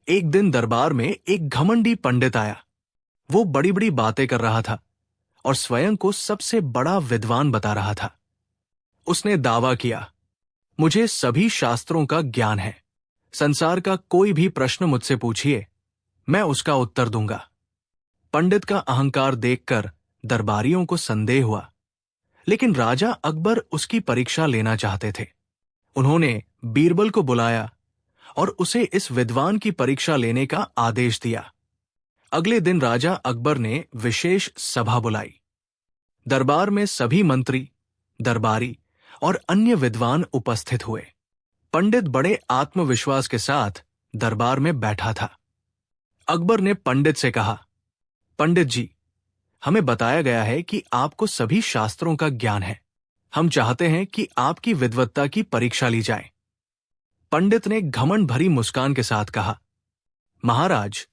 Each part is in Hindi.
एक दिन दरबार में एक घमंडी पंडित आया। वो बड़ी बड़ी बातें कर रहा था और स्वयं को सबसे बड़ा विद्वान बता रहा था। उसने दावा किया, मुझे सभी शास्त्रों का ज्ञान है। संसार का कोई भी प्रश्न मुझसे पूछिए, मैं उसका उत्तर दूंगा। पंडित का अहंकार देखकर दरबारियों को संदेह हुआ, लेकिन राजा अकबर उसकी परीक्षा लेना चाहते थे। उन्होंने बीरबल को बुलाया और उसे इस विद्वान की परीक्षा लेने का आदेश दिया। अगले दिन राजा अकबर ने विशेष सभा बुलाई। दरबार में सभी मंत्री, दरबारी और अन्य विद्वान उपस्थित हुए। पंडित बड़े आत्मविश्वास के साथ दरबार में बैठा था। अकबर ने पंडित से कहा, पंडित जी, हमें बताया गया है कि आपको सभी शास्त्रों का ज्ञान है। हम चाहते हैं कि आपकी विद्वत्ता की परीक्षा ली जाए। पंडित ने घमंड भरी मुस्कान के साथ कहा, महाराज,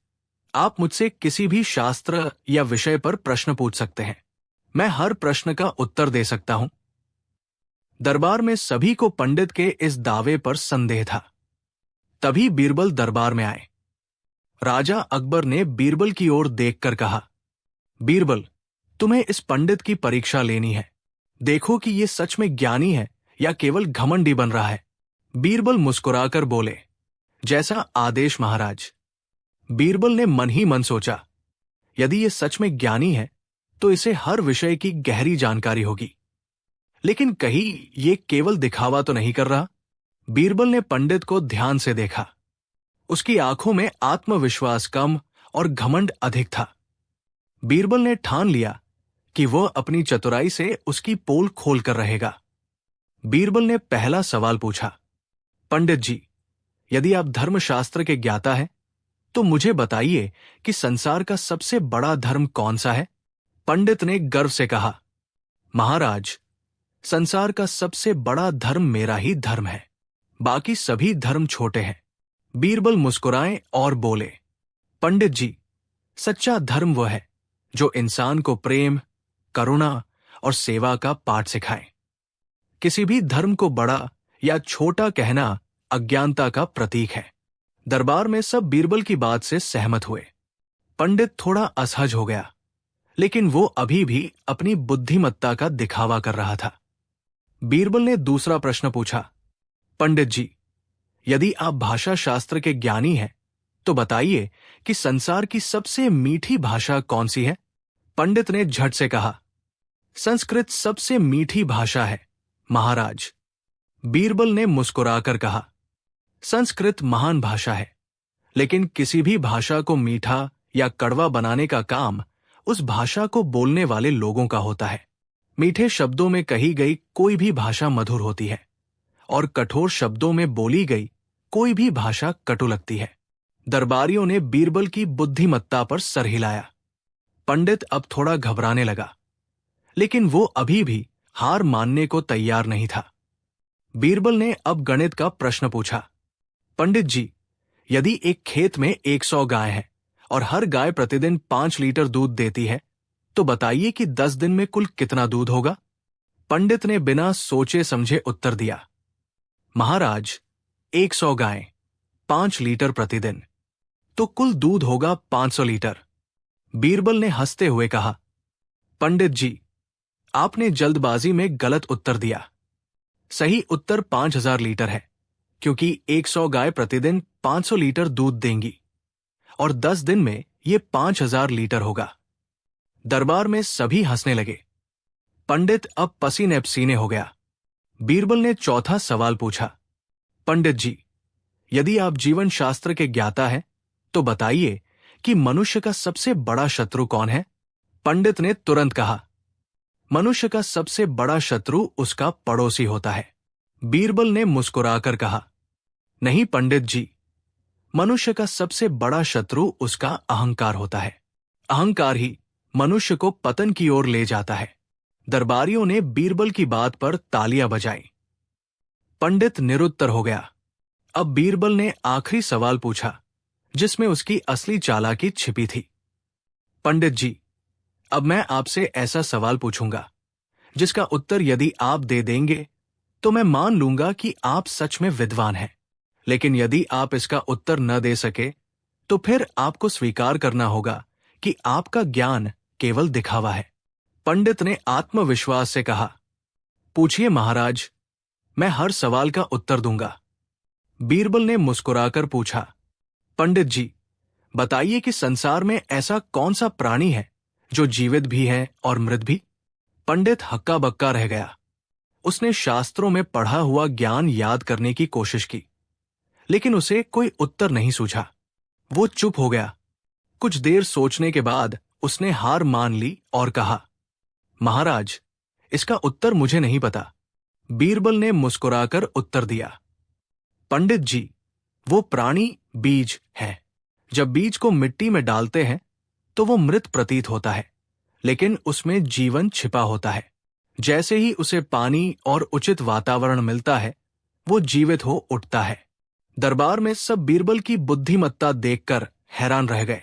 आप मुझसे किसी भी शास्त्र या विषय पर प्रश्न पूछ सकते हैं। मैं हर प्रश्न का उत्तर दे सकता हूं। दरबार में सभी को पंडित के इस दावे पर संदेह था। तभी बीरबल दरबार में आए। राजा अकबर ने बीरबल की ओर देखकर कहा, बीरबल, तुम्हें इस पंडित की परीक्षा लेनी है। देखो कि ये सच में ज्ञानी है या केवल घमंडी बन रहा है। बीरबल मुस्कुराकर बोले, जैसा आदेश महाराज। बीरबल ने मन ही मन सोचा, यदि ये सच में ज्ञानी है तो इसे हर विषय की गहरी जानकारी होगी, लेकिन कहीं ये केवल दिखावा तो नहीं कर रहा। बीरबल ने पंडित को ध्यान से देखा। उसकी आंखों में आत्मविश्वास कम और घमंड अधिक था। बीरबल ने ठान लिया कि वह अपनी चतुराई से उसकी पोल खोल कर रहेगा। बीरबल ने पहला सवाल पूछा, पंडित जी, यदि आप धर्मशास्त्र के ज्ञाता हैं तो मुझे बताइए कि संसार का सबसे बड़ा धर्म कौन सा है। पंडित ने गर्व से कहा, महाराज, संसार का सबसे बड़ा धर्म मेरा ही धर्म है। बाकी सभी धर्म छोटे हैं। बीरबल मुस्कुराए और बोले, पंडित जी, सच्चा धर्म वह है जो इंसान को प्रेम, करुणा और सेवा का पाठ सिखाए। किसी भी धर्म को बड़ा या छोटा कहना अज्ञानता का प्रतीक है। दरबार में सब बीरबल की बात से सहमत हुए। पंडित थोड़ा असहज हो गया, लेकिन वो अभी भी अपनी बुद्धिमत्ता का दिखावा कर रहा था। बीरबल ने दूसरा प्रश्न पूछा, पंडित जी, यदि आप भाषा शास्त्र के ज्ञानी हैं तो बताइए कि संसार की सबसे मीठी भाषा कौन सी है। पंडित ने झट से कहा, संस्कृत सबसे मीठी भाषा है महाराज। बीरबल ने मुस्कुराकर कहा, संस्कृत महान भाषा है, लेकिन किसी भी भाषा को मीठा या कड़वा बनाने का काम उस भाषा को बोलने वाले लोगों का होता है। मीठे शब्दों में कही गई कोई भी भाषा मधुर होती है और कठोर शब्दों में बोली गई कोई भी भाषा कटु लगती है। दरबारियों ने बीरबल की बुद्धिमत्ता पर सर हिलाया। पंडित अब थोड़ा घबराने लगा, लेकिन वो अभी भी हार मानने को तैयार नहीं था। बीरबल ने अब गणित का प्रश्न पूछा, पंडित जी, यदि एक खेत में 100 गाय हैं और हर गाय प्रतिदिन 5 लीटर दूध देती है तो बताइए कि 10 दिन में कुल कितना दूध होगा। पंडित ने बिना सोचे समझे उत्तर दिया, महाराज, 100 गायें, 5 लीटर प्रतिदिन, तो कुल दूध होगा 500 लीटर। बीरबल ने हंसते हुए कहा, पंडित जी, आपने जल्दबाजी में गलत उत्तर दिया। सही उत्तर 5000 लीटर है, क्योंकि 100 गाय प्रतिदिन 500 लीटर दूध देंगी और 10 दिन में ये 5000 लीटर होगा। दरबार में सभी हंसने लगे। पंडित अब पसीने पसीने हो गया। बीरबल ने चौथा सवाल पूछा, पंडित जी, यदि आप जीवन शास्त्र के ज्ञाता हैं तो बताइए कि मनुष्य का सबसे बड़ा शत्रु कौन है। पंडित ने तुरंत कहा, मनुष्य का सबसे बड़ा शत्रु उसका पड़ोसी होता है। बीरबल ने मुस्कुराकर कहा, नहीं पंडित जी, मनुष्य का सबसे बड़ा शत्रु उसका अहंकार होता है। अहंकार ही मनुष्य को पतन की ओर ले जाता है। दरबारियों ने बीरबल की बात पर तालियां बजाई। पंडित निरुत्तर हो गया। अब बीरबल ने आखिरी सवाल पूछा, जिसमें उसकी असली चालाकी छिपी थी। पंडित जी, अब मैं आपसे ऐसा सवाल पूछूंगा जिसका उत्तर यदि आप दे देंगे तो मैं मान लूंगा कि आप सच में विद्वान हैं, लेकिन यदि आप इसका उत्तर न दे सके तो फिर आपको स्वीकार करना होगा कि आपका ज्ञान केवल दिखावा है। पंडित ने आत्मविश्वास से कहा, पूछिए महाराज, मैं हर सवाल का उत्तर दूंगा। बीरबल ने मुस्कुराकर पूछा, पंडित जी, बताइए कि संसार में ऐसा कौन सा प्राणी है जो जीवित भी है और मृत भी? पंडित हक्का बक्का रह गया। उसने शास्त्रों में पढ़ा हुआ ज्ञान याद करने की कोशिश की, लेकिन उसे कोई उत्तर नहीं सूझा। वो चुप हो गया। कुछ देर सोचने के बाद उसने हार मान ली और कहा, महाराज, इसका उत्तर मुझे नहीं पता। बीरबल ने मुस्कुराकर उत्तर दिया, पंडित जी, वो प्राणी बीज है। जब बीज को मिट्टी में डालते हैं तो वो मृत प्रतीत होता है, लेकिन उसमें जीवन छिपा होता है। जैसे ही उसे पानी और उचित वातावरण मिलता है, वो जीवित हो उठता है। दरबार में सब बीरबल की बुद्धिमत्ता देखकर हैरान रह गए।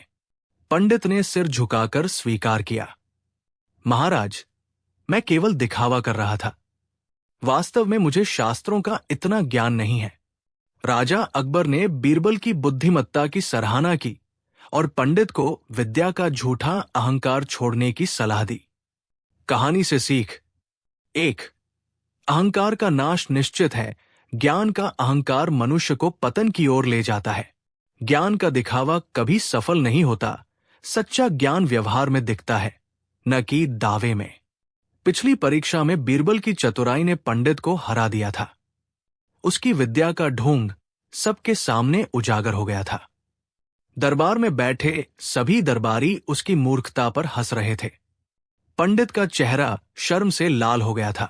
पंडित ने सिर झुकाकर स्वीकार किया, महाराज, मैं केवल दिखावा कर रहा था। वास्तव में मुझे शास्त्रों का इतना ज्ञान नहीं है। राजा अकबर ने बीरबल की बुद्धिमत्ता की सराहना की और पंडित को विद्या का झूठा अहंकार छोड़ने की सलाह दी। कहानी से सीख: 1. अहंकार का नाश निश्चित है। ज्ञान का अहंकार मनुष्य को पतन की ओर ले जाता है। ज्ञान का दिखावा कभी सफल नहीं होता। सच्चा ज्ञान व्यवहार में दिखता है, न कि दावे में। पिछली परीक्षा में बीरबल की चतुराई ने पंडित को हरा दिया था। उसकी विद्या का ढोंग सबके सामने उजागर हो गया था। दरबार में बैठे सभी दरबारी उसकी मूर्खता पर हंस रहे थे। पंडित का चेहरा शर्म से लाल हो गया था।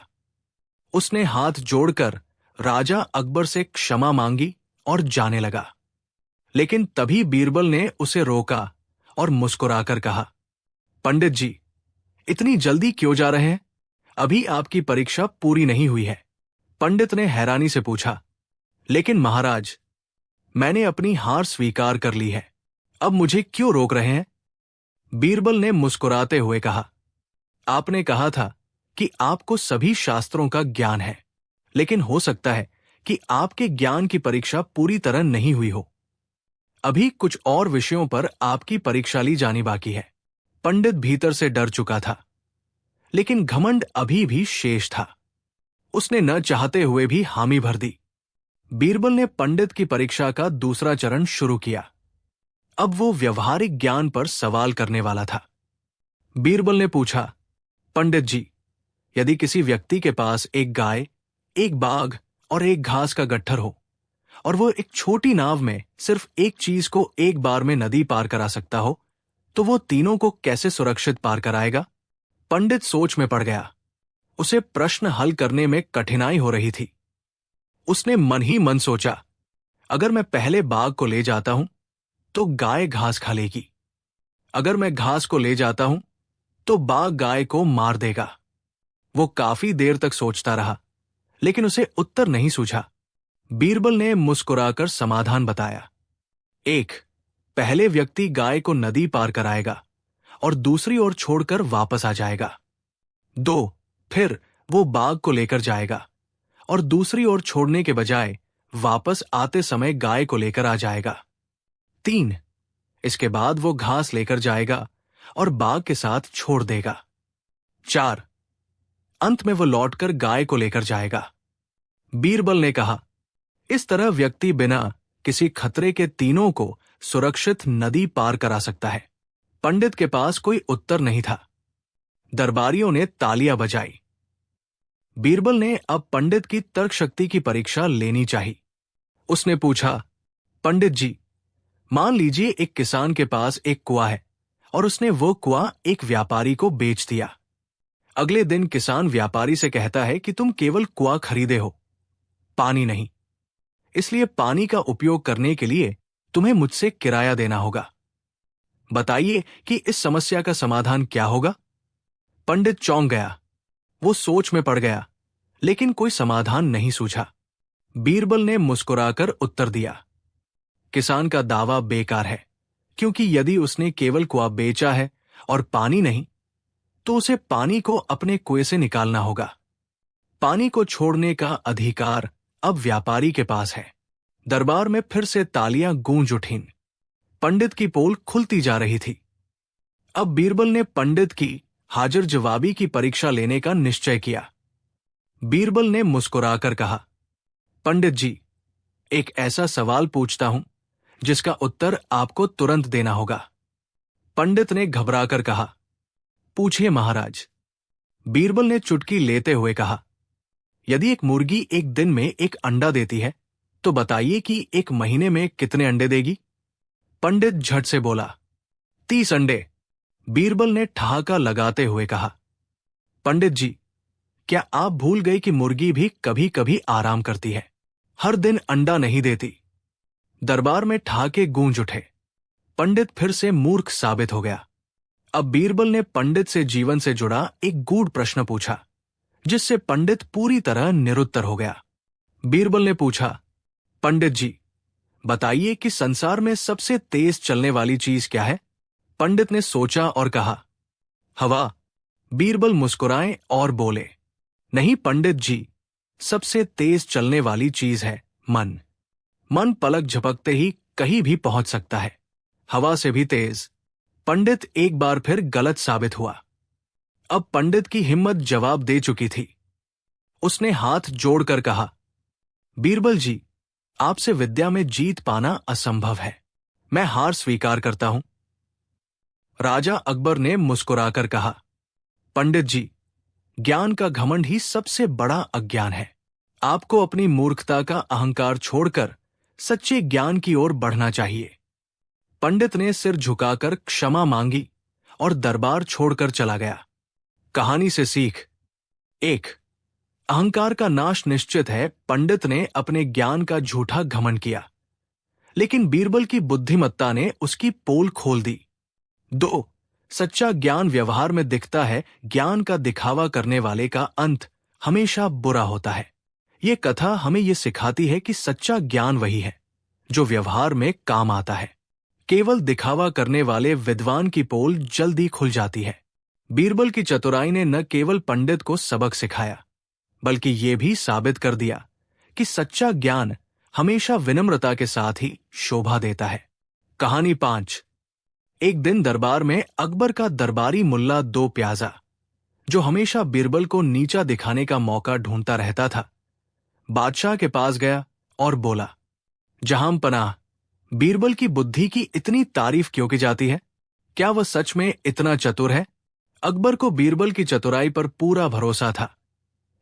उसने हाथ जोड़कर राजा अकबर से क्षमा मांगी और जाने लगा। लेकिन तभी बीरबल ने उसे रोका और मुस्कुराकर कहा, पंडित जी, इतनी जल्दी क्यों जा रहे हैं? अभी आपकी परीक्षा पूरी नहीं हुई है। पंडित ने हैरानी से पूछा, लेकिन महाराज, मैंने अपनी हार स्वीकार कर ली है। अब मुझे क्यों रोक रहे हैं? बीरबल ने मुस्कुराते हुए कहा, आपने कहा था कि आपको सभी शास्त्रों का ज्ञान है, लेकिन हो सकता है कि आपके ज्ञान की परीक्षा पूरी तरह नहीं हुई हो। अभी कुछ और विषयों पर आपकी परीक्षा ली जानी बाकी है। पंडित भीतर से डर चुका था, लेकिन घमंड अभी भी शेष था। उसने न चाहते हुए भी हामी भर दी। बीरबल ने पंडित की परीक्षा का दूसरा चरण शुरू किया। अब वो व्यवहारिक ज्ञान पर सवाल करने वाला था। बीरबल ने पूछा, पंडित जी, यदि किसी व्यक्ति के पास एक गाय, एक बाघ और एक घास का गट्ठर हो, और वो एक छोटी नाव में सिर्फ एक चीज को एक बार में नदी पार करा सकता हो, तो वो तीनों को कैसे सुरक्षित पार कराएगा? पंडित सोच में पड़ गया। उसे प्रश्न हल करने में कठिनाई हो रही थी। उसने मन ही मन सोचा, अगर मैं पहले बाघ को ले जाता हूं तो गाय घास खा लेगी। अगर मैं घास को ले जाता हूं तो बाघ गाय को मार देगा। वो काफी देर तक सोचता रहा, लेकिन उसे उत्तर नहीं सूझा। बीरबल ने मुस्कुराकर समाधान बताया, 1. पहले व्यक्ति गाय को नदी पार कराएगा और दूसरी ओर छोड़कर वापस आ जाएगा। 2. फिर वो बाघ को लेकर जाएगा और दूसरी ओर छोड़ने के बजाय वापस आते समय गाय को लेकर आ जाएगा। 3. इसके बाद वो घास लेकर जाएगा और बाघ के साथ छोड़ देगा। 4. अंत में वो लौटकर गाय को लेकर जाएगा। बीरबल ने कहा, इस तरह व्यक्ति बिना किसी खतरे के तीनों को सुरक्षित नदी पार करा सकता है। पंडित के पास कोई उत्तर नहीं था। दरबारियों ने तालियां बजाई। बीरबल ने अब पंडित की तर्क शक्ति की परीक्षा लेनी चाहिए। उसने पूछा, पंडित जी, मान लीजिए एक किसान के पास एक कुआं है और उसने वो कुआं एक व्यापारी को बेच दिया। अगले दिन किसान व्यापारी से कहता है कि तुम केवल कुआं खरीदे हो, पानी नहीं। इसलिए पानी का उपयोग करने के लिए तुम्हें मुझसे किराया देना होगा। बताइए कि इस समस्या का समाधान क्या होगा? पंडित चौंक गया। वो सोच में पड़ गया, लेकिन कोई समाधान नहीं सूझा। बीरबल ने मुस्कुराकर उत्तर दिया, किसान का दावा बेकार है, क्योंकि यदि उसने केवल कुआं बेचा है और पानी नहीं, तो उसे पानी को अपने कुएं से निकालना होगा। पानी को छोड़ने का अधिकार अब व्यापारी के पास है। दरबार में फिर से तालियां गूंज उठीं। पंडित की पोल खुलती जा रही थी। अब बीरबल ने पंडित की हाजिर जवाबी की परीक्षा लेने का निश्चय किया। बीरबल ने मुस्कुराकर कहा, पंडित जी, एक ऐसा सवाल पूछता हूं जिसका उत्तर आपको तुरंत देना होगा। पंडित ने घबराकर कहा, पूछिए महाराज। बीरबल ने चुटकी लेते हुए कहा, यदि एक मुर्गी एक दिन में एक अंडा देती है तो बताइए कि एक महीने में कितने अंडे देगी? पंडित झट से बोला, 30 अंडे। बीरबल ने ठहाका लगाते हुए कहा, पंडित जी, क्या आप भूल गए कि मुर्गी भी कभी कभी आराम करती है, हर दिन अंडा नहीं देती? दरबार में ठहाके गूंज उठे। पंडित फिर से मूर्ख साबित हो गया। अब बीरबल ने पंडित से जीवन से जुड़ा एक गूढ़ प्रश्न पूछा, जिससे पंडित पूरी तरह निरुत्तर हो गया। बीरबल ने पूछा, पंडित जी, बताइए कि संसार में सबसे तेज चलने वाली चीज क्या है? पंडित ने सोचा और कहा, हवा। बीरबल मुस्कुराए और बोले, नहीं पंडित जी, सबसे तेज चलने वाली चीज है मन। मन पलक झपकते ही कहीं भी पहुंच सकता है, हवा से भी तेज। पंडित एक बार फिर गलत साबित हुआ। अब पंडित की हिम्मत जवाब दे चुकी थी। उसने हाथ जोड़कर कहा, बीरबल जी, आपसे विद्या में जीत पाना असंभव है, मैं हार स्वीकार करता हूं। राजा अकबर ने मुस्कुराकर कहा, पंडित जी, ज्ञान का घमंड ही सबसे बड़ा अज्ञान है। आपको अपनी मूर्खता का अहंकार छोड़कर सच्चे ज्ञान की ओर बढ़ना चाहिए। पंडित ने सिर झुकाकर क्षमा मांगी और दरबार छोड़कर चला गया। कहानी से सीख 1। अहंकार का नाश निश्चित है। पंडित ने अपने ज्ञान का झूठा घमंड किया, लेकिन बीरबल की बुद्धिमत्ता ने उसकी पोल खोल दी। 2। सच्चा ज्ञान व्यवहार में दिखता है, ज्ञान का दिखावा करने वाले का अंत हमेशा बुरा होता है। ये कथा हमें ये सिखाती है कि सच्चा ज्ञान वही है जो व्यवहार में काम आता है। केवल दिखावा करने वाले विद्वान की पोल जल्दी खुल जाती है। बीरबल की चतुराई ने न केवल पंडित को सबक सिखाया, बल्कि ये भी साबित कर दिया कि सच्चा ज्ञान हमेशा विनम्रता के साथ ही शोभा देता है। कहानी 5। एक दिन दरबार में अकबर का दरबारी मुल्ला दो प्याजा, जो हमेशा बीरबल को नीचा दिखाने का मौका ढूंढता रहता था, बादशाह के पास गया और बोला, जहां पनाह, बीरबल की बुद्धि की इतनी तारीफ क्यों की जाती है? क्या वह सच में इतना चतुर है? अकबर को बीरबल की चतुराई पर पूरा भरोसा था,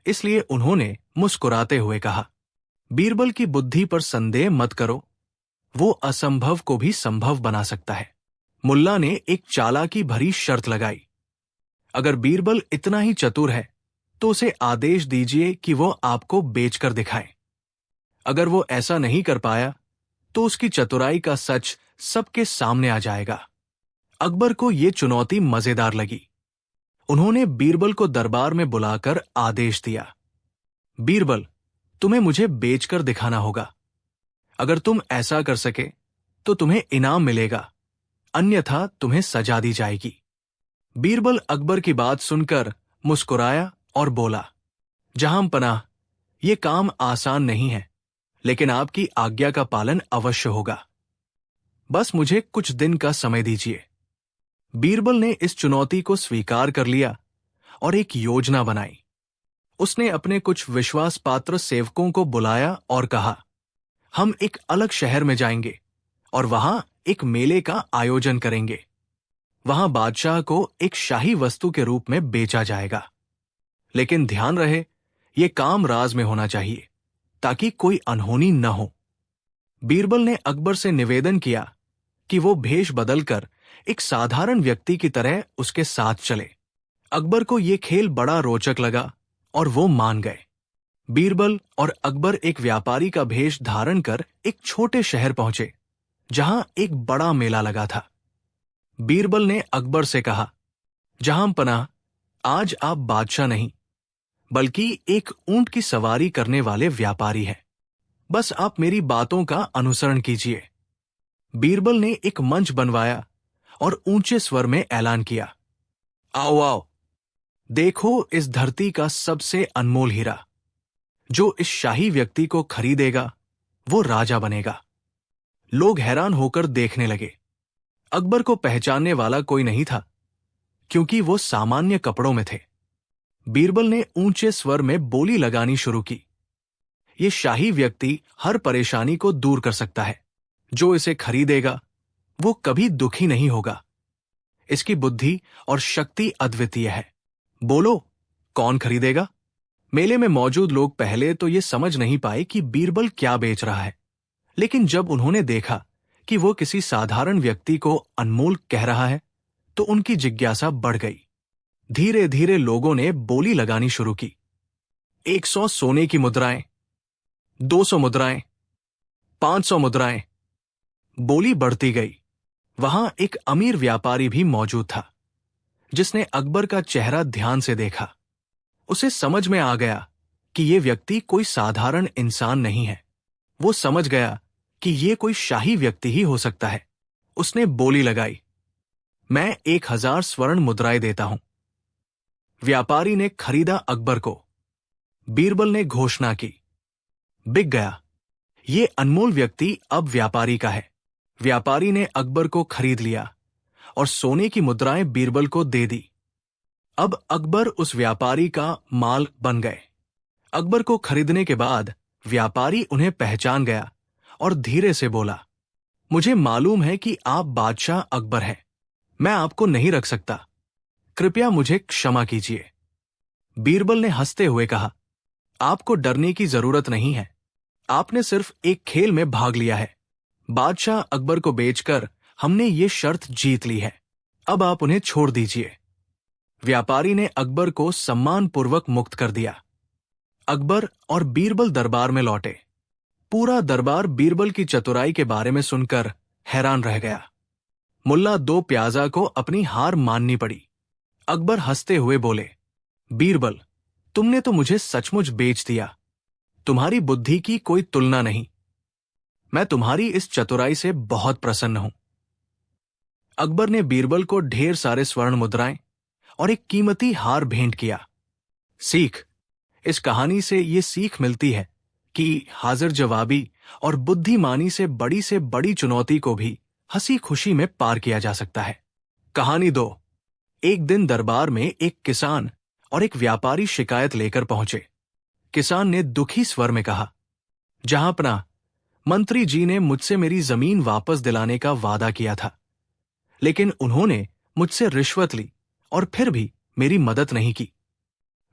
इसलिए उन्होंने मुस्कुराते हुए कहा, बीरबल की बुद्धि पर संदेह मत करो, वो असंभव को भी संभव बना सकता है। मुल्ला ने एक चालाकी भरी शर्त लगाई, अगर बीरबल इतना ही चतुर है तो उसे आदेश दीजिए कि वो आपको बेचकर दिखाए। अगर वो ऐसा नहीं कर पाया तो उसकी चतुराई का सच सबके सामने आ जाएगा। अकबर को ये चुनौती मजेदार लगी। उन्होंने बीरबल को दरबार में बुलाकर आदेश दिया, बीरबल, तुम्हें मुझे बेचकर दिखाना होगा। अगर तुम ऐसा कर सके तो तुम्हें इनाम मिलेगा, अन्यथा तुम्हें सजा दी जाएगी। बीरबल अकबर की बात सुनकर मुस्कुराया और बोला, जहां पनाह, ये काम आसान नहीं है, लेकिन आपकी आज्ञा का पालन अवश्य होगा। बस मुझे कुछ दिन का समय दीजिए। बीरबल ने इस चुनौती को स्वीकार कर लिया और एक योजना बनाई। उसने अपने कुछ विश्वास पात्र सेवकों को बुलाया और कहा, हम एक अलग शहर में जाएंगे और वहां एक मेले का आयोजन करेंगे। वहां बादशाह को एक शाही वस्तु के रूप में बेचा जाएगा, लेकिन ध्यान रहे, यह काम राज में होना चाहिए ताकि कोई अनहोनी न हो। बीरबल ने अकबर से निवेदन किया कि वो भेष बदलकर एक साधारण व्यक्ति की तरह उसके साथ चले। अकबर को यह खेल बड़ा रोचक लगा और वो मान गए। बीरबल और अकबर एक व्यापारी का भेष धारण कर एक छोटे शहर पहुंचे जहां एक बड़ा मेला लगा था। बीरबल ने अकबर से कहा, जहां पनाह, आज आप बादशाह नहीं बल्कि एक ऊंट की सवारी करने वाले व्यापारी हैं। बस आप मेरी बातों का अनुसरण कीजिए। बीरबल ने एक मंच बनवाया और ऊंचे स्वर में ऐलान किया, आओ आओ, देखो इस धरती का सबसे अनमोल हीरा। जो इस शाही व्यक्ति को खरीदेगा वो राजा बनेगा। लोग हैरान होकर देखने लगे। अकबर को पहचानने वाला कोई नहीं था, क्योंकि वो सामान्य कपड़ों में थे। बीरबल ने ऊंचे स्वर में बोली लगानी शुरू की। ये शाही व्यक्ति हर परेशानी को दूर कर सकता है। जो इसे खरीदेगा वो कभी दुखी नहीं होगा। इसकी बुद्धि और शक्ति अद्वितीय है। बोलो, कौन खरीदेगा? मेले में मौजूद लोग पहले तो ये समझ नहीं पाए कि बीरबल क्या बेच रहा है, लेकिन जब उन्होंने देखा कि वो किसी साधारण व्यक्ति को अनमोल कह रहा है तो उनकी जिज्ञासा बढ़ गई। धीरे धीरे लोगों ने बोली लगानी शुरू की। 100 सोने की मुद्राएं, 200 मुद्राएं, 500 मुद्राएं। बोली बढ़ती गई। वहां एक अमीर व्यापारी भी मौजूद था, जिसने अकबर का चेहरा ध्यान से देखा। उसे समझ में आ गया कि ये व्यक्ति कोई साधारण इंसान नहीं है। वो समझ गया कि ये कोई शाही व्यक्ति ही हो सकता है। उसने बोली लगाई, मैं 1000 स्वर्ण मुद्राएं देता हूं। व्यापारी ने खरीदा अकबर को। बीरबल ने घोषणा की, बिक गया। ये अनमोल व्यक्ति अब व्यापारी का है। व्यापारी ने अकबर को खरीद लिया और सोने की मुद्राएं बीरबल को दे दी। अब अकबर उस व्यापारी का माल बन गए। अकबर को खरीदने के बाद व्यापारी उन्हें पहचान गया और धीरे से बोला, मुझे मालूम है कि आप बादशाह अकबर हैं। मैं आपको नहीं रख सकता। कृपया मुझे क्षमा कीजिए। बीरबल ने हंसते हुए कहा, आपको डरने की जरूरत नहीं है। आपने सिर्फ एक खेल में भाग लिया है। बादशाह अकबर को बेचकर हमने ये शर्त जीत ली है। अब आप उन्हें छोड़ दीजिए। व्यापारी ने अकबर को सम्मानपूर्वक मुक्त कर दिया। अकबर और बीरबल दरबार में लौटे। पूरा दरबार बीरबल की चतुराई के बारे में सुनकर हैरान रह गया। मुल्ला दो प्याजा को अपनी हार माननी पड़ी। अकबर हंसते हुए बोले, बीरबल, तुमने तो मुझे सचमुच बेच दिया। तुम्हारी बुद्धि की कोई तुलना नहीं। मैं तुम्हारी इस चतुराई से बहुत प्रसन्न हूं। अकबर ने बीरबल को ढेर सारे स्वर्ण मुद्राएं और एक कीमती हार भेंट किया। सीख, इस कहानी से ये सीख मिलती है कि हाजिर जवाबी और बुद्धिमानी से बड़ी चुनौती को भी हंसी खुशी में पार किया जा सकता है। कहानी 2। एक दिन दरबार में एक किसान और एक व्यापारी शिकायत लेकर पहुंचे। किसान ने दुखी स्वर में कहा, जहांपना, मंत्री जी ने मुझसे मेरी जमीन वापस दिलाने का वादा किया था, लेकिन उन्होंने मुझसे रिश्वत ली और फिर भी मेरी मदद नहीं की।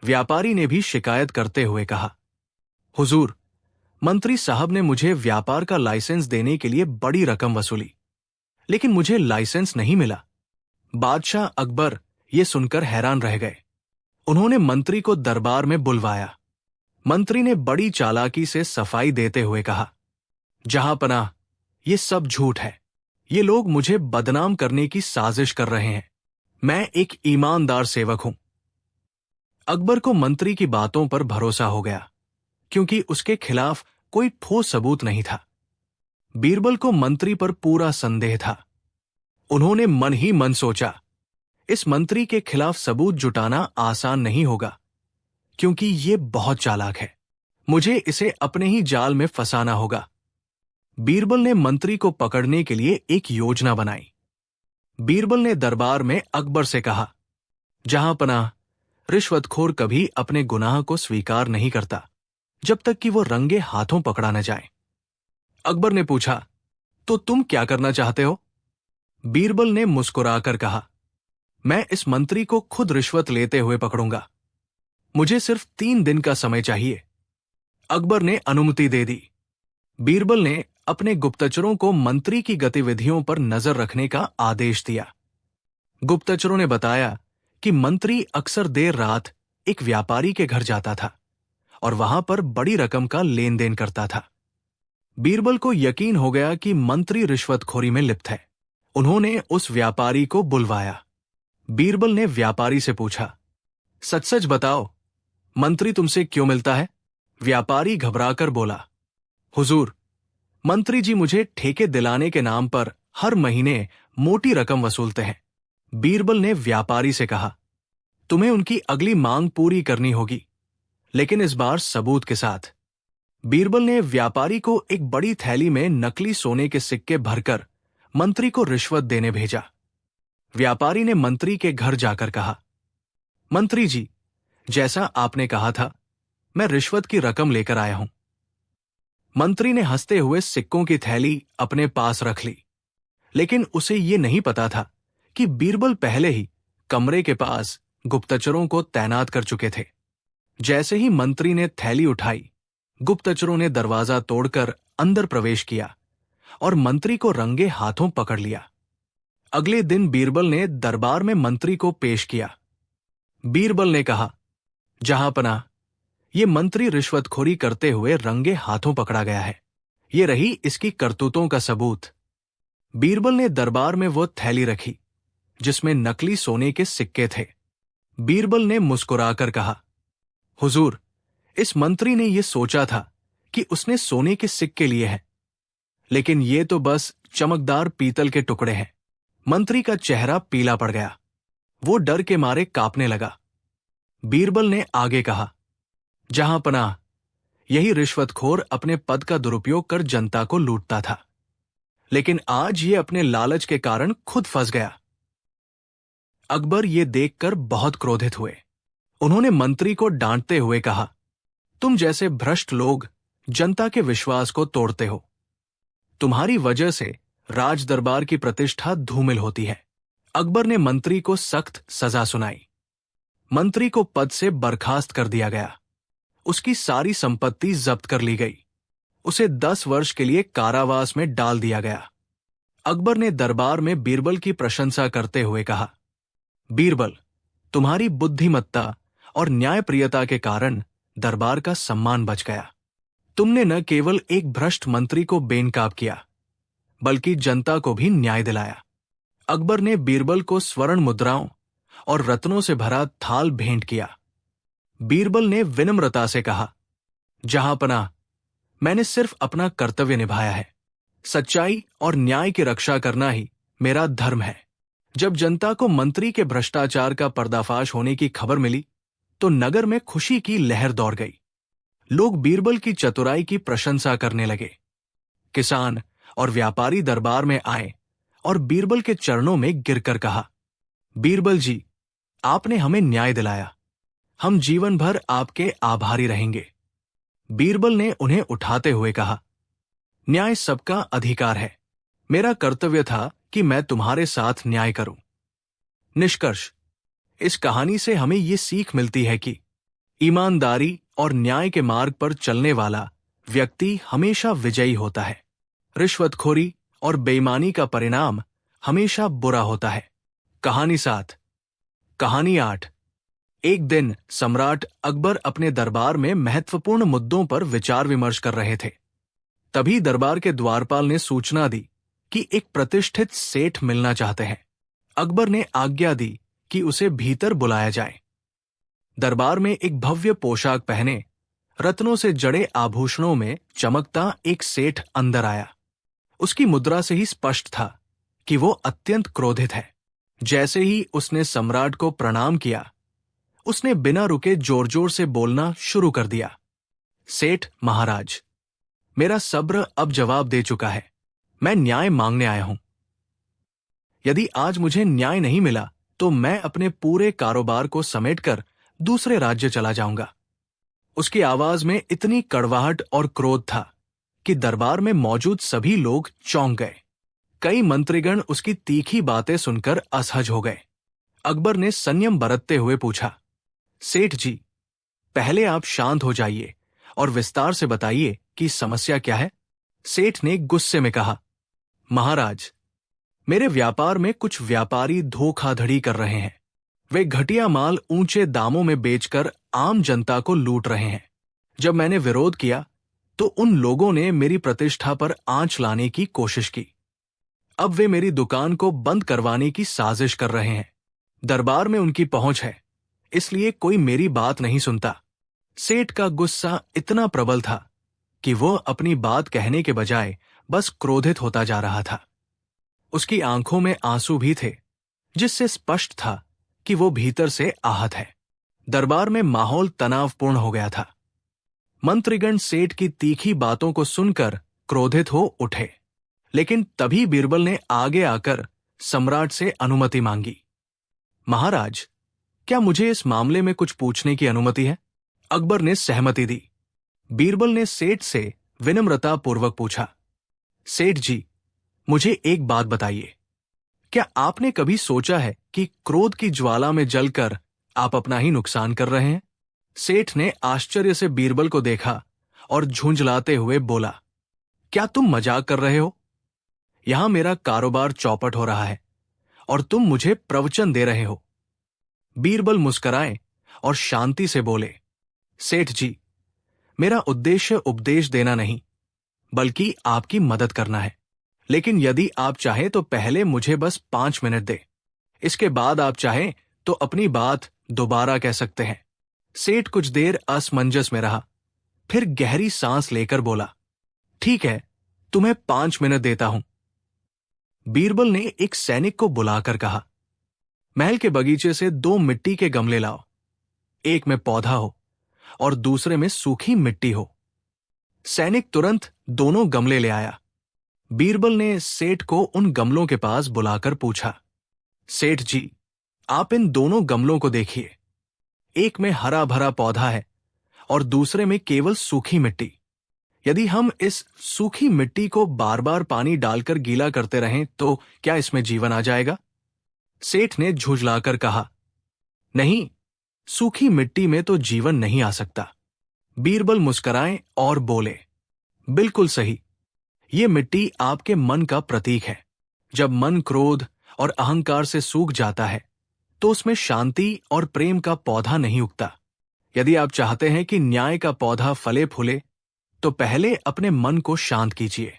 व्यापारी ने भी शिकायत करते हुए कहा, हुजूर, मंत्री साहब ने मुझे व्यापार का लाइसेंस देने के लिए बड़ी रकम वसूली, लेकिन मुझे लाइसेंस नहीं मिला। बादशाह अकबर ये सुनकर हैरान रह गए। उन्होंने मंत्री को दरबार में बुलवाया। मंत्री ने बड़ी चालाकी से सफाई देते हुए कहा, जहांपनाह, ये सब झूठ है। ये लोग मुझे बदनाम करने की साजिश कर रहे हैं। मैं एक ईमानदार सेवक हूं। अकबर को मंत्री की बातों पर भरोसा हो गया, क्योंकि उसके खिलाफ कोई ठोस सबूत नहीं था। बीरबल को मंत्री पर पूरा संदेह था। उन्होंने मन ही मन सोचा, इस मंत्री के खिलाफ सबूत जुटाना आसान नहीं होगा, क्योंकि ये बहुत चालाक है। मुझे इसे अपने ही जाल में फंसाना होगा। बीरबल ने मंत्री को पकड़ने के लिए एक योजना बनाई। बीरबल ने दरबार में अकबर से कहा, जहांपनाह, रिश्वतखोर कभी अपने गुनाह को स्वीकार नहीं करता जब तक कि वो रंगे हाथों पकड़ा न जाए। अकबर ने पूछा, तो तुम क्या करना चाहते हो? बीरबल ने मुस्कुराकर कहा, मैं इस मंत्री को खुद रिश्वत लेते हुए पकड़ूंगा। मुझे सिर्फ 3 दिन का समय चाहिए। अकबर ने अनुमति दे दी। बीरबल ने अपने गुप्तचरों को मंत्री की गतिविधियों पर नजर रखने का आदेश दिया। गुप्तचरों ने बताया कि मंत्री अक्सर देर रात एक व्यापारी के घर जाता था और वहां पर बड़ी रकम का लेन देन करता था। बीरबल को यकीन हो गया कि मंत्री रिश्वतखोरी में लिप्त है। उन्होंने उस व्यापारी को बुलवाया। बीरबल ने व्यापारी से पूछा, सच सच बताओ, मंत्री तुमसे क्यों मिलता है? व्यापारी घबराकर बोला, हुजूर, मंत्री जी मुझे ठेके दिलाने के नाम पर हर महीने मोटी रकम वसूलते हैं। बीरबल ने व्यापारी से कहा, तुम्हें उनकी अगली मांग पूरी करनी होगी, लेकिन इस बार सबूत के साथ। बीरबल ने व्यापारी को एक बड़ी थैली में नकली सोने के सिक्के भरकर मंत्री को रिश्वत देने भेजा। व्यापारी ने मंत्री के घर जाकर कहा, मंत्री जी, जैसा आपने कहा था, मैं रिश्वत की रकम लेकर आया हूं। मंत्री ने हंसते हुए सिक्कों की थैली अपने पास रख ली, लेकिन उसे ये नहीं पता था कि बीरबल पहले ही कमरे के पास गुप्तचरों को तैनात कर चुके थे। जैसे ही मंत्री ने थैली उठाई, गुप्तचरों ने दरवाजा तोड़कर अंदर प्रवेश किया और मंत्री को रंगे हाथों पकड़ लिया। अगले दिन बीरबल ने दरबार में मंत्री को पेश किया। बीरबल ने कहा, जहांपनाह, ये मंत्री रिश्वतखोरी करते हुए रंगे हाथों पकड़ा गया है। ये रही इसकी करतूतों का सबूत। बीरबल ने दरबार में वो थैली रखी जिसमें नकली सोने के सिक्के थे। बीरबल ने मुस्कुराकर कहा, हुजूर, इस मंत्री ने यह सोचा था कि उसने सोने के सिक्के लिए हैं, लेकिन ये तो बस चमकदार पीतल के टुकड़े हैं। मंत्री का चेहरा पीला पड़ गया। वो डर के मारे कांपने लगा। बीरबल ने आगे कहा, जहांपनाह, यही रिश्वतखोर अपने पद का दुरुपयोग कर जनता को लूटता था, लेकिन आज ये अपने लालच के कारण खुद फंस गया। अकबर ये देखकर बहुत क्रोधित हुए। उन्होंने मंत्री को डांटते हुए कहा, तुम जैसे भ्रष्ट लोग जनता के विश्वास को तोड़ते हो। तुम्हारी वजह से राज दरबार की प्रतिष्ठा धूमिल होती है। अकबर ने मंत्री को सख्त सजा सुनाई। मंत्री को पद से बर्खास्त कर दिया गया। उसकी सारी संपत्ति जब्त कर ली गई। उसे 10 वर्ष के लिए कारावास में डाल दिया गया। अकबर ने दरबार में बीरबल की प्रशंसा करते हुए कहा, बीरबल, तुम्हारी बुद्धिमत्ता और न्यायप्रियता के कारण दरबार का सम्मान बच गया। तुमने न केवल एक भ्रष्ट मंत्री को बेनकाब किया, बल्कि जनता को भी न्याय दिलाया। अकबर ने बीरबल को स्वर्ण मुद्राओं और रत्नों से भरा थाल भेंट किया। बीरबल ने विनम्रता से कहा, जहांपनाह, मैंने सिर्फ अपना कर्तव्य निभाया है। सच्चाई और न्याय की रक्षा करना ही मेरा धर्म है। जब जनता को मंत्री के भ्रष्टाचार का पर्दाफाश होने की खबर मिली, तो नगर में खुशी की लहर दौड़ गई। लोग बीरबल की चतुराई की प्रशंसा करने लगे। किसान और व्यापारी दरबार में आए और बीरबल के चरणों में गिरकर कहा, बीरबल जी, आपने हमें न्याय दिलाया। हम जीवन भर आपके आभारी रहेंगे। बीरबल ने उन्हें उठाते हुए कहा, न्याय सबका अधिकार है। मेरा कर्तव्य था कि मैं तुम्हारे साथ न्याय करूं। निष्कर्ष, इस कहानी से हमें ये सीख मिलती है कि ईमानदारी और न्याय के मार्ग पर चलने वाला व्यक्ति हमेशा विजयी होता है। रिश्वतखोरी और बेईमानी का परिणाम हमेशा बुरा होता है। कहानी 7। कहानी 8। एक दिन सम्राट अकबर अपने दरबार में महत्वपूर्ण मुद्दों पर विचार विमर्श कर रहे थे। तभी दरबार के द्वारपाल ने सूचना दी कि एक प्रतिष्ठित सेठ मिलना चाहते हैं। अकबर ने आज्ञा दी कि उसे भीतर बुलाया जाए। दरबार में एक भव्य पोशाक पहने, रत्नों से जड़े आभूषणों में चमकता एक सेठ अंदर आया। उसकी मुद्रा से ही स्पष्ट था कि वो अत्यंत क्रोधित है। जैसे ही उसने सम्राट को प्रणाम किया, उसने बिना रुके जोर जोर से बोलना शुरू कर दिया। सेठ महाराज, मेरा सब्र अब जवाब दे चुका है। मैं न्याय मांगने आया हूं। यदि आज मुझे न्याय नहीं मिला तो मैं अपने पूरे कारोबार को समेटकर दूसरे राज्य चला जाऊंगा। उसकी आवाज में इतनी कड़वाहट और क्रोध था कि दरबार में मौजूद सभी लोग चौंक गए। कई मंत्रीगण उसकी तीखी बातें सुनकर असहज हो गए। अकबर ने संयम बरतते हुए पूछा, सेठ जी, पहले आप शांत हो जाइए और विस्तार से बताइए कि समस्या क्या है। सेठ ने गुस्से में कहा, महाराज, मेरे व्यापार में कुछ व्यापारी धोखाधड़ी कर रहे हैं। वे घटिया माल ऊंचे दामों में बेचकर आम जनता को लूट रहे हैं। जब मैंने विरोध किया तो उन लोगों ने मेरी प्रतिष्ठा पर आंच लाने की कोशिश की। अब वे मेरी दुकान को बंद करवाने की साजिश कर रहे हैं। दरबार में उनकी पहुंच है, इसलिए कोई मेरी बात नहीं सुनता। सेठ का गुस्सा इतना प्रबल था कि वो अपनी बात कहने के बजाय बस क्रोधित होता जा रहा था। उसकी आंखों में आंसू भी थे, जिससे स्पष्ट था कि वो भीतर से आहत है। दरबार में माहौल तनावपूर्ण हो गया था। मंत्रीगण सेठ की तीखी बातों को सुनकर क्रोधित हो उठे। लेकिन तभी बीरबल ने आगे आकर सम्राट से अनुमति मांगी। महाराज, क्या मुझे इस मामले में कुछ पूछने की अनुमति है? अकबर ने सहमति दी। बीरबल ने सेठ से विनम्रता पूर्वक पूछा, सेठ जी, मुझे एक बात बताइए, क्या आपने कभी सोचा है कि क्रोध की ज्वाला में जलकर आप अपना ही नुकसान कर रहे हैं? सेठ ने आश्चर्य से बीरबल को देखा और झुंझलाते हुए बोला, क्या तुम मजाक कर रहे हो? यहां मेरा कारोबार चौपट हो रहा है और तुम मुझे प्रवचन दे रहे हो। बीरबल मुस्कुराए और शांति से बोले, सेठ जी, मेरा उद्देश्य उपदेश देना नहीं, बल्कि आपकी मदद करना है। लेकिन यदि आप चाहें तो पहले मुझे बस 5 मिनट दे। इसके बाद आप चाहें तो अपनी बात दोबारा कह सकते हैं। सेठ कुछ देर असमंजस में रहा, फिर गहरी सांस लेकर बोला, ठीक है, तुम्हें 5 मिनट देता हूं। बीरबल ने एक सैनिक को बुलाकर कहा, महल के बगीचे से 2 मिट्टी के गमले लाओ, एक में पौधा हो और दूसरे में सूखी मिट्टी हो। सैनिक तुरंत दोनों गमले ले आया। बीरबल ने सेठ को उन गमलों के पास बुलाकर पूछा, सेठ जी, आप इन दोनों गमलों को देखिए। एक में हरा भरा पौधा है और दूसरे में केवल सूखी मिट्टी। यदि हम इस सूखी मिट्टी को बार बार पानी डालकर गीला करते रहें तो क्या इसमें जीवन आ जाएगा? सेठ ने झुंझलाकर कहा, नहीं, सूखी मिट्टी में तो जीवन नहीं आ सकता। बीरबल मुस्कुराए और बोले, बिल्कुल सही, ये मिट्टी आपके मन का प्रतीक है। जब मन क्रोध और अहंकार से सूख जाता है तो उसमें शांति और प्रेम का पौधा नहीं उगता। यदि आप चाहते हैं कि न्याय का पौधा फले फूले तो पहले अपने मन को शांत कीजिए।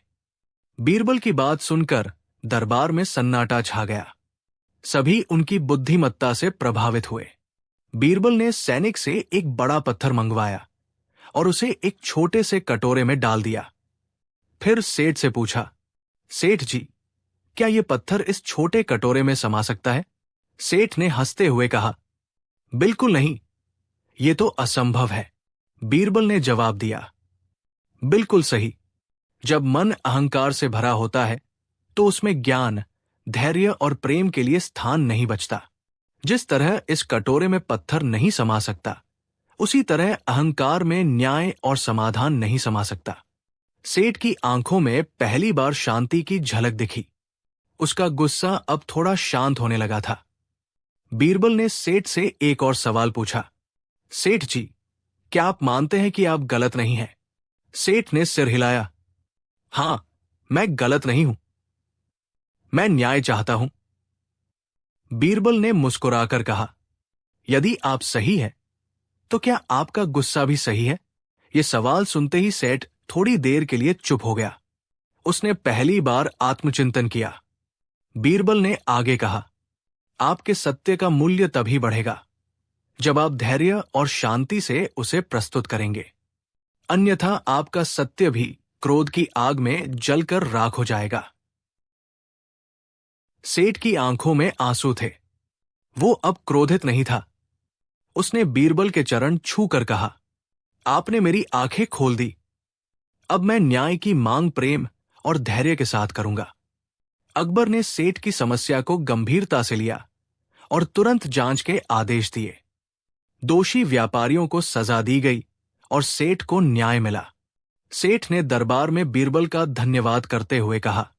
बीरबल की बात सुनकर दरबार में सन्नाटा छा गया। सभी उनकी बुद्धिमत्ता से प्रभावित हुए। बीरबल ने सैनिक से एक बड़ा पत्थर मंगवाया और उसे एक छोटे से कटोरे में डाल दिया। फिर सेठ से पूछा, सेठ जी, क्या यह पत्थर इस छोटे कटोरे में समा सकता है? सेठ ने हंसते हुए कहा, बिल्कुल नहीं, यह तो असंभव है। बीरबल ने जवाब दिया, बिल्कुल सही। जब मन अहंकार से भरा होता है तो उसमें ज्ञान, धैर्य और प्रेम के लिए स्थान नहीं बचता। जिस तरह इस कटोरे में पत्थर नहीं समा सकता, उसी तरह अहंकार में न्याय और समाधान नहीं समा सकता। सेठ की आंखों में पहली बार शांति की झलक दिखी। उसका गुस्सा अब थोड़ा शांत होने लगा था। बीरबल ने सेठ से एक और सवाल पूछा, सेठ जी, क्या आप मानते हैं कि आप गलत नहीं हैं? सेठ ने सिर हिलाया, हां, मैं गलत नहीं हूं, मैं न्याय चाहता हूं। बीरबल ने मुस्कुराकर कहा, यदि आप सही है तो क्या आपका गुस्सा भी सही है? यह सवाल सुनते ही सेठ थोड़ी देर के लिए चुप हो गया। उसने पहली बार आत्मचिंतन किया। बीरबल ने आगे कहा, आपके सत्य का मूल्य तभी बढ़ेगा जब आप धैर्य और शांति से उसे प्रस्तुत करेंगे, अन्यथा आपका सत्य भी क्रोध की आग में जलकर राख हो जाएगा। सेठ की आंखों में आंसू थे। वो अब क्रोधित नहीं था। उसने बीरबल के चरण छू कर कहा, आपने मेरी आंखें खोल दी। अब मैं न्याय की मांग प्रेम और धैर्य के साथ करूंगा। अकबर ने सेठ की समस्या को गंभीरता से लिया और तुरंत जांच के आदेश दिए। दोषी व्यापारियों को सजा दी गई और सेठ को न्याय मिला। सेठ ने दरबार में बीरबल का धन्यवाद करते हुए कहा,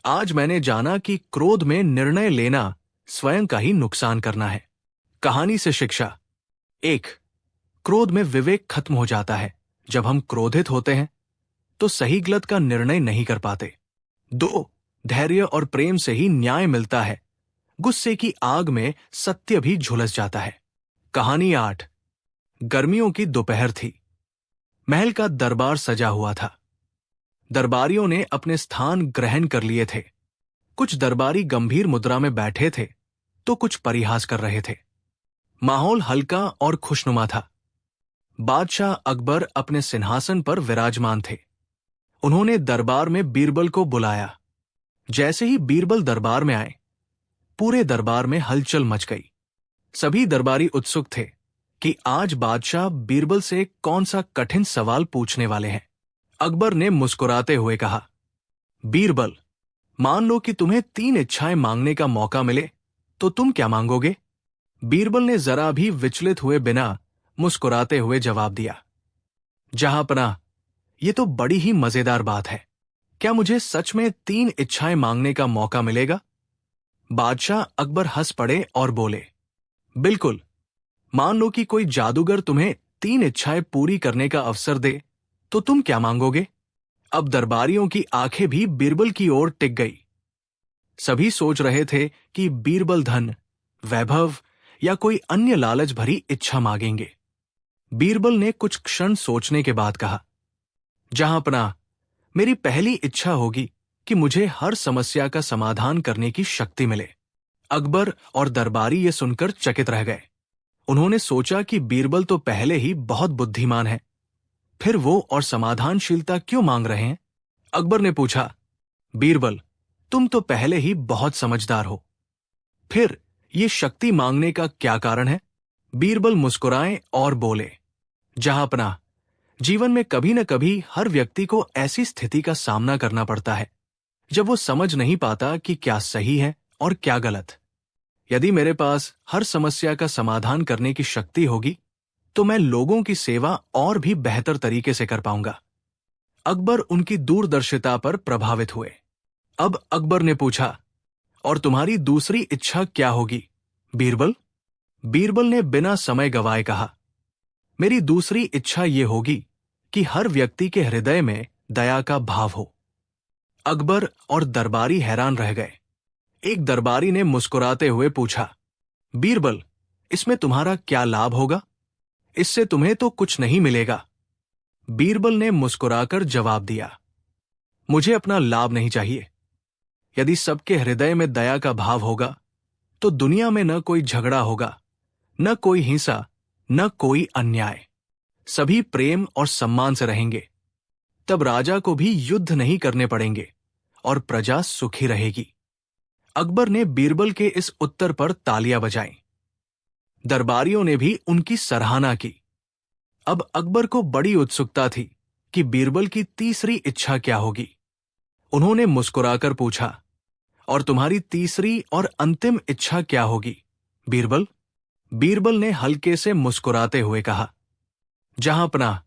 आज मैंने जाना कि क्रोध में निर्णय लेना स्वयं का ही नुकसान करना है। कहानी से शिक्षा: 1. क्रोध में विवेक खत्म हो जाता है। जब हम क्रोधित होते हैं तो सही गलत का निर्णय नहीं कर पाते। 2. धैर्य और प्रेम से ही न्याय मिलता है। गुस्से की आग में सत्य भी झुलस जाता है। कहानी 8. गर्मियों की दोपहर थी। महल का दरबार सजा हुआ था। दरबारियों ने अपने स्थान ग्रहण कर लिए थे। कुछ दरबारी गंभीर मुद्रा में बैठे थे तो कुछ परिहास कर रहे थे। माहौल हल्का और खुशनुमा था। बादशाह अकबर अपने सिंहासन पर विराजमान थे। उन्होंने दरबार में बीरबल को बुलाया। जैसे ही बीरबल दरबार में आए, पूरे दरबार में हलचल मच गई। सभी दरबारी उत्सुक थे कि आज बादशाह बीरबल से कौन सा कठिन सवाल पूछने वाले हैं। अकबर ने मुस्कुराते हुए कहा, बीरबल, मान लो कि तुम्हें 3 इच्छाएं मांगने का मौका मिले, तो तुम क्या मांगोगे? बीरबल ने जरा भी विचलित हुए बिना मुस्कुराते हुए जवाब दिया, जहांपनाह, ये तो बड़ी ही मजेदार बात है। क्या मुझे सच में 3 इच्छाएं मांगने का मौका मिलेगा? बादशाह अकबर हंस पड़े और बोले, बिल्कुल। मान लो कि कोई जादूगर तुम्हें 3 इच्छाएं पूरी करने का अवसर दे, तो तुम क्या मांगोगे? अब दरबारियों की आंखें भी बीरबल की ओर टिक गई। सभी सोच रहे थे कि बीरबल धन, वैभव या कोई अन्य लालच भरी इच्छा मांगेंगे। बीरबल ने कुछ क्षण सोचने के बाद कहा, जहांपनाह, मेरी पहली इच्छा होगी कि मुझे हर समस्या का समाधान करने की शक्ति मिले। अकबर और दरबारी ये सुनकर चकित रह गए। उन्होंने सोचा कि बीरबल तो पहले ही बहुत बुद्धिमान है, फिर वो और समाधानशीलता क्यों मांग रहे हैं? अकबर ने पूछा, बीरबल, तुम तो पहले ही बहुत समझदार हो, फिर ये शक्ति मांगने का क्या कारण है? बीरबल मुस्कुराए और बोले, जहांपनाह, जीवन में कभी न कभी हर व्यक्ति को ऐसी स्थिति का सामना करना पड़ता है जब वो समझ नहीं पाता कि क्या सही है और क्या गलत। यदि मेरे पास हर समस्या का समाधान करने की शक्ति होगी, तो मैं लोगों की सेवा और भी बेहतर तरीके से कर पाऊंगा। अकबर उनकी दूरदर्शिता पर प्रभावित हुए। अब अकबर ने पूछा, और तुम्हारी दूसरी इच्छा क्या होगी, बीरबल? बीरबल ने बिना समय गवाए कहा, मेरी दूसरी इच्छा ये होगी कि हर व्यक्ति के हृदय में दया का भाव हो। अकबर और दरबारी हैरान रह गए। एक दरबारी ने मुस्कुराते हुए पूछा, बीरबल, इसमें तुम्हारा क्या लाभ होगा? इससे तुम्हें तो कुछ नहीं मिलेगा। बीरबल ने मुस्कुराकर जवाब दिया, मुझे अपना लाभ नहीं चाहिए। यदि सबके हृदय में दया का भाव होगा, तो दुनिया में न कोई झगड़ा होगा, न कोई हिंसा, न कोई अन्याय। सभी प्रेम और सम्मान से रहेंगे। तब राजा को भी युद्ध नहीं करने पड़ेंगे और प्रजा सुखी रहेगी। अकबर ने बीरबल के इस उत्तर पर तालियां बजाईं। दरबारियों ने भी उनकी सराहना की। अब अकबर को बड़ी उत्सुकता थी कि बीरबल की तीसरी इच्छा क्या होगी। उन्होंने मुस्कुराकर पूछा, और तुम्हारी तीसरी और अंतिम इच्छा क्या होगी, बीरबल? बीरबल ने हल्के से मुस्कुराते हुए कहा, जहांपनाह,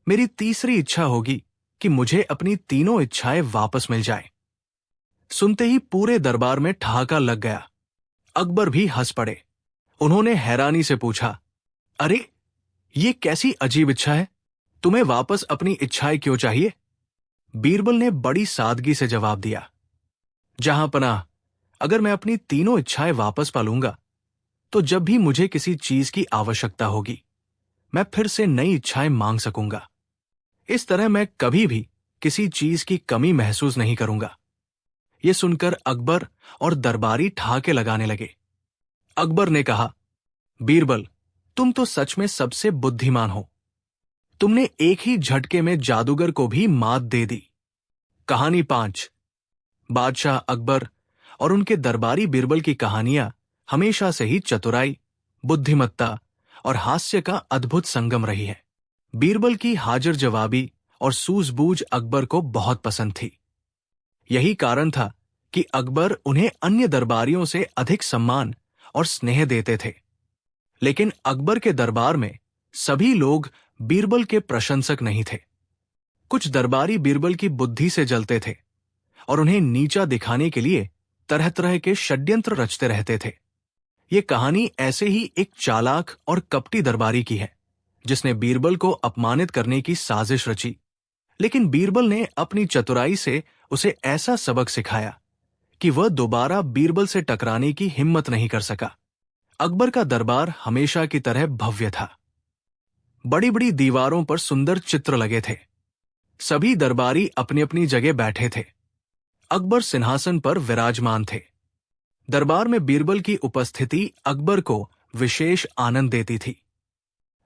मेरी तीसरी इच्छा होगी कि मुझे अपनी तीनों इच्छाएं वापस मिल जाएं। सुनते ही पूरे दरबार में ठहाका लग गया। अकबर भी हंस पड़े। उन्होंने हैरानी से पूछा, अरे, ये कैसी अजीब इच्छा है? तुम्हें वापस अपनी इच्छाएं क्यों चाहिए? बीरबल ने बड़ी सादगी से जवाब दिया, जहांपनाह, अगर मैं अपनी तीनों इच्छाएं वापस पालूंगा, तो जब भी मुझे किसी चीज की आवश्यकता होगी, मैं फिर से नई इच्छाएं मांग सकूंगा। इस तरह मैं कभी भी किसी चीज की कमी महसूस नहीं करूंगा। यह सुनकर अकबर और दरबारी ठहाके लगाने लगे। अकबर ने कहा, बीरबल, तुम तो सच में सबसे बुद्धिमान हो। तुमने एक ही झटके में जादूगर को भी मात दे दी। कहानी 5। बादशाह अकबर और उनके दरबारी बीरबल की कहानियां हमेशा से ही चतुराई, बुद्धिमत्ता और हास्य का अद्भुत संगम रही है। बीरबल की हाजिर जवाबी और सूझबूझ अकबर को बहुत पसंद थी। यही कारण था कि अकबर उन्हें अन्य दरबारियों से अधिक सम्मान और स्नेह देते थे। लेकिन अकबर के दरबार में सभी लोग बीरबल के प्रशंसक नहीं थे। कुछ दरबारी बीरबल की बुद्धि से जलते थे और उन्हें नीचा दिखाने के लिए तरह तरह के षड्यंत्र रचते रहते थे। ये कहानी ऐसे ही एक चालाक और कपटी दरबारी की है, जिसने बीरबल को अपमानित करने की साजिश रची। लेकिन बीरबल ने अपनी चतुराई से उसे ऐसा सबक सिखाया कि वह दोबारा बीरबल से टकराने की हिम्मत नहीं कर सका। अकबर का दरबार हमेशा की तरह भव्य था। बड़ी बड़ी दीवारों पर सुंदर चित्र लगे थे। सभी दरबारी अपनी अपनी जगह बैठे थे। अकबर सिंहासन पर विराजमान थे। दरबार में बीरबल की उपस्थिति अकबर को विशेष आनंद देती थी।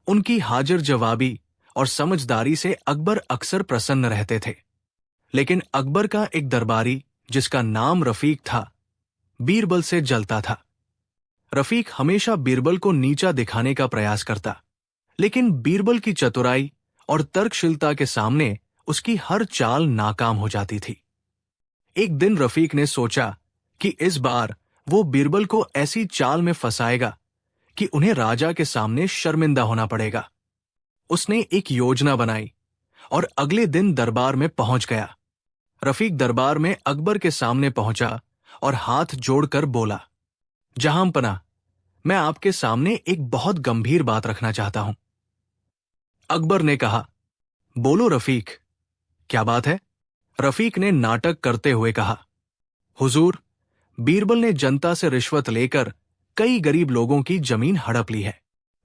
उनकी हाजिर जवाबी और समझदारी से अकबर अक्सर प्रसन्न रहते थे। लेकिन अकबर का एक दरबारी, जिसका नाम रफीक था, बीरबल से जलता था। रफीक हमेशा बीरबल को नीचा दिखाने का प्रयास करता, लेकिन बीरबल की चतुराई और तर्कशीलता के सामने उसकी हर चाल नाकाम हो जाती थी। एक दिन रफीक ने सोचा कि इस बार वो बीरबल को ऐसी चाल में फंसाएगा कि उन्हें राजा के सामने शर्मिंदा होना पड़ेगा। उसने एक योजना बनाई और अगले दिन दरबार में पहुंच गया। रफीक दरबार में अकबर के सामने पहुंचा और हाथ जोड़कर बोला, जहांपना, मैं आपके सामने एक बहुत गंभीर बात रखना चाहता हूं। अकबर ने कहा, बोलो रफीक, क्या बात है? रफीक ने नाटक करते हुए कहा, हुजूर, बीरबल ने जनता से रिश्वत लेकर कई गरीब लोगों की जमीन हड़प ली है।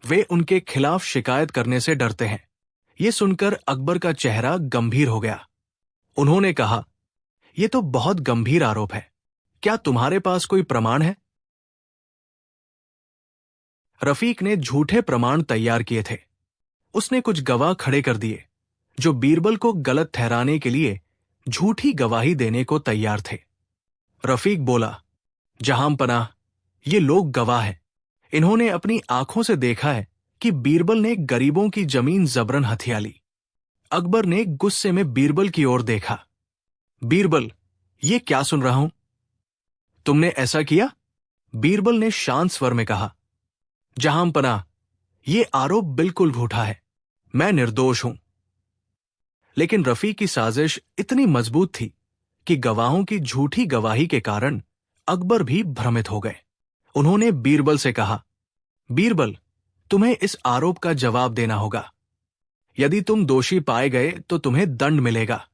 वे उनके खिलाफ शिकायत करने से डरते हैं। ये सुनकर अकबर का चेहरा गंभीर हो गया। उन्होंने कहा, यह तो बहुत गंभीर आरोप है। क्या तुम्हारे पास कोई प्रमाण है? रफीक ने झूठे प्रमाण तैयार किए थे। उसने कुछ गवाह खड़े कर दिए जो बीरबल को गलत ठहराने के लिए झूठी गवाही देने को तैयार थे। रफीक बोला, जहांपनाह, ये लोग गवाह हैं। इन्होंने अपनी आंखों से देखा है कि बीरबल ने गरीबों की जमीन जबरन हथिया ली। अकबर ने गुस्से में बीरबल की ओर देखा। बीरबल, ये क्या सुन रहा हूं? तुमने ऐसा किया? बीरबल ने शांत स्वर में कहा, जहांपनाह, ये आरोप बिल्कुल झूठा है। मैं निर्दोष हूं। लेकिन रफीक की साजिश इतनी मजबूत थी कि गवाहों की झूठी गवाही के कारण अकबर भी भ्रमित हो गए। उन्होंने बीरबल से कहा, बीरबल, तुम्हें इस आरोप का जवाब देना होगा। यदि तुम दोषी पाए गए तो तुम्हें दंड मिलेगा।